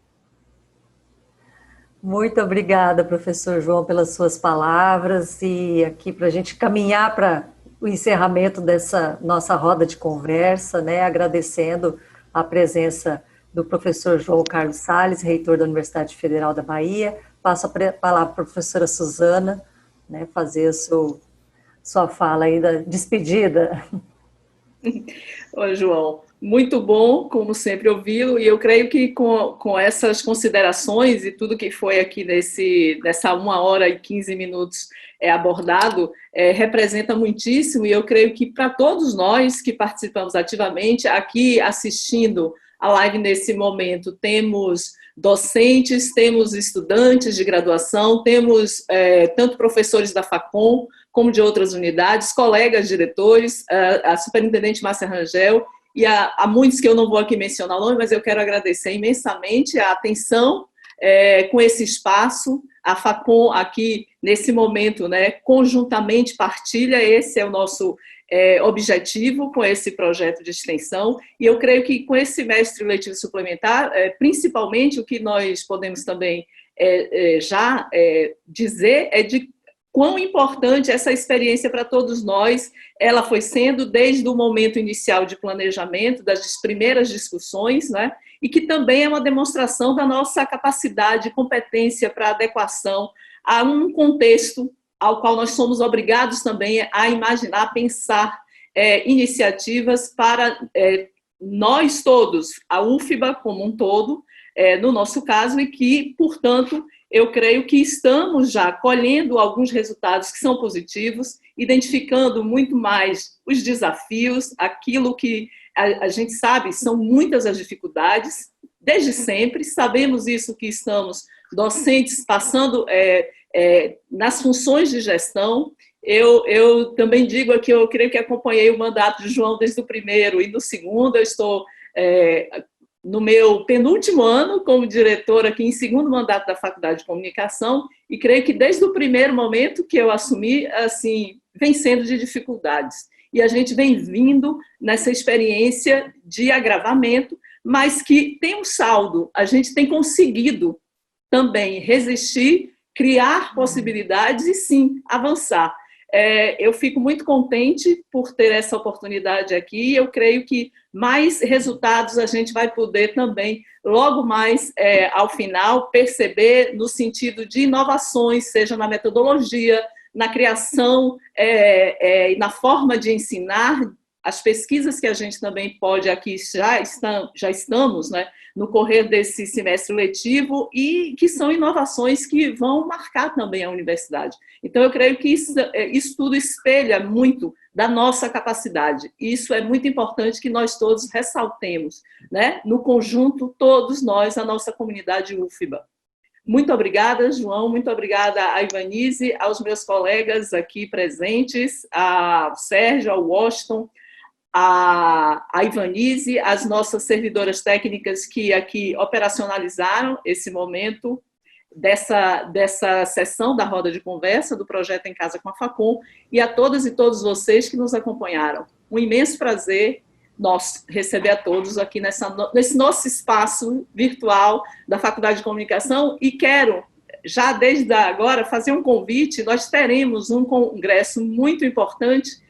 A: Muito obrigada, professor João, pelas suas palavras e aqui para a gente caminhar para o encerramento dessa nossa roda de conversa, né, agradecendo a presença do professor João Carlos Salles, reitor da Universidade Federal da Bahia. Passo a palavra para a professora Suzana, né, fazer a sua fala aí da despedida.
B: Oi, João. Muito bom, como sempre, ouvi-lo, e eu creio que com essas considerações e tudo que foi aqui nessa 1 hora e 15 minutos abordado, representa muitíssimo, e eu creio que para todos nós que participamos ativamente, aqui assistindo a live nesse momento, temos docentes, temos estudantes de graduação, temos tanto professores da FACOM, como de outras unidades, colegas diretores, a superintendente Márcia Rangel, e há muitos que eu não vou aqui mencionar o nome, mas eu quero agradecer imensamente a atenção com esse espaço. A FACOM aqui, nesse momento, né, conjuntamente partilha, esse é o nosso objetivo com esse projeto de extensão, e eu creio que com esse semestre letivo suplementar, principalmente o que nós podemos também já dizer é de quão importante essa experiência para todos nós, ela foi sendo desde o momento inicial de planejamento, das primeiras discussões, né? E que também é uma demonstração da nossa capacidade e competência para adequação a um contexto ao qual nós somos obrigados também a imaginar, a pensar iniciativas para nós todos, a UFBA como um todo, no nosso caso, e que, portanto, eu creio que estamos já colhendo alguns resultados que são positivos, identificando muito mais os desafios, aquilo que a gente sabe, são muitas as dificuldades, desde sempre, sabemos isso que estamos, docentes, passando nas funções de gestão. Eu também digo aqui, eu creio que acompanhei o mandato de João desde o primeiro e no segundo, eu estou no meu penúltimo ano como diretora aqui em segundo mandato da Faculdade de Comunicação, e creio que desde o primeiro momento que eu assumi, assim, vem sendo de dificuldades. E a gente vem vindo nessa experiência de agravamento, mas que tem um saldo, a gente tem conseguido também resistir, criar possibilidades e, sim, avançar. Eu fico muito contente por ter essa oportunidade aqui, e eu creio que mais resultados a gente vai poder também, logo mais, ao final, perceber no sentido de inovações, seja na metodologia, na criação e na forma de ensinar, as pesquisas que a gente também pode aqui, já estamos, né, no correr desse semestre letivo, e que são inovações que vão marcar também a universidade. Então, eu creio que isso tudo espelha muito da nossa capacidade. Isso é muito importante que nós todos ressaltemos, né, no conjunto, todos nós, a nossa comunidade UFBA. Muito obrigada, João, muito obrigada a Ivanise, aos meus colegas aqui presentes, ao Sérgio, ao Washington, a Ivanise, as nossas servidoras técnicas que aqui operacionalizaram esse momento dessa sessão da roda de conversa do projeto Em Casa com a Facom, e a todas e todos vocês que nos acompanharam. Um imenso prazer nosso receber a todos aqui nesse nosso espaço virtual da Faculdade de Comunicação, e quero, já desde agora, fazer um convite. Nós teremos um congresso muito importante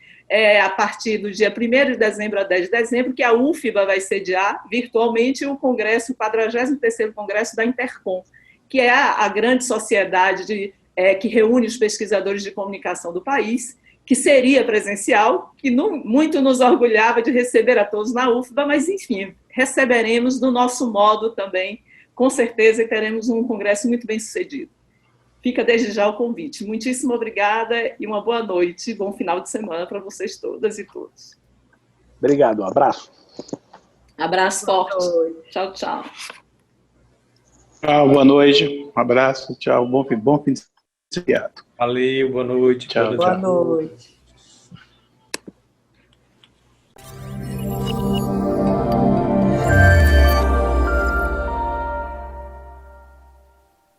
B: a partir do dia 1º de dezembro a 10 de dezembro, que a UFBA vai sediar virtualmente o congresso, o 43º Congresso da Intercom, que é a grande sociedade que reúne os pesquisadores de comunicação do país, que seria presencial, que muito nos orgulhava de receber a todos na UFBA, mas, enfim, receberemos do nosso modo também, com certeza, e teremos um congresso muito bem sucedido. Fica desde já o convite. Muitíssimo obrigada e uma boa noite, bom final de semana para vocês todas e todos.
C: Obrigado, um abraço.
B: Abraço forte. Tchau, tchau.
E: Tchau, boa noite, um abraço, tchau, bom fim de semana.
D: Valeu, boa noite.
E: Tchau,
G: boa noite.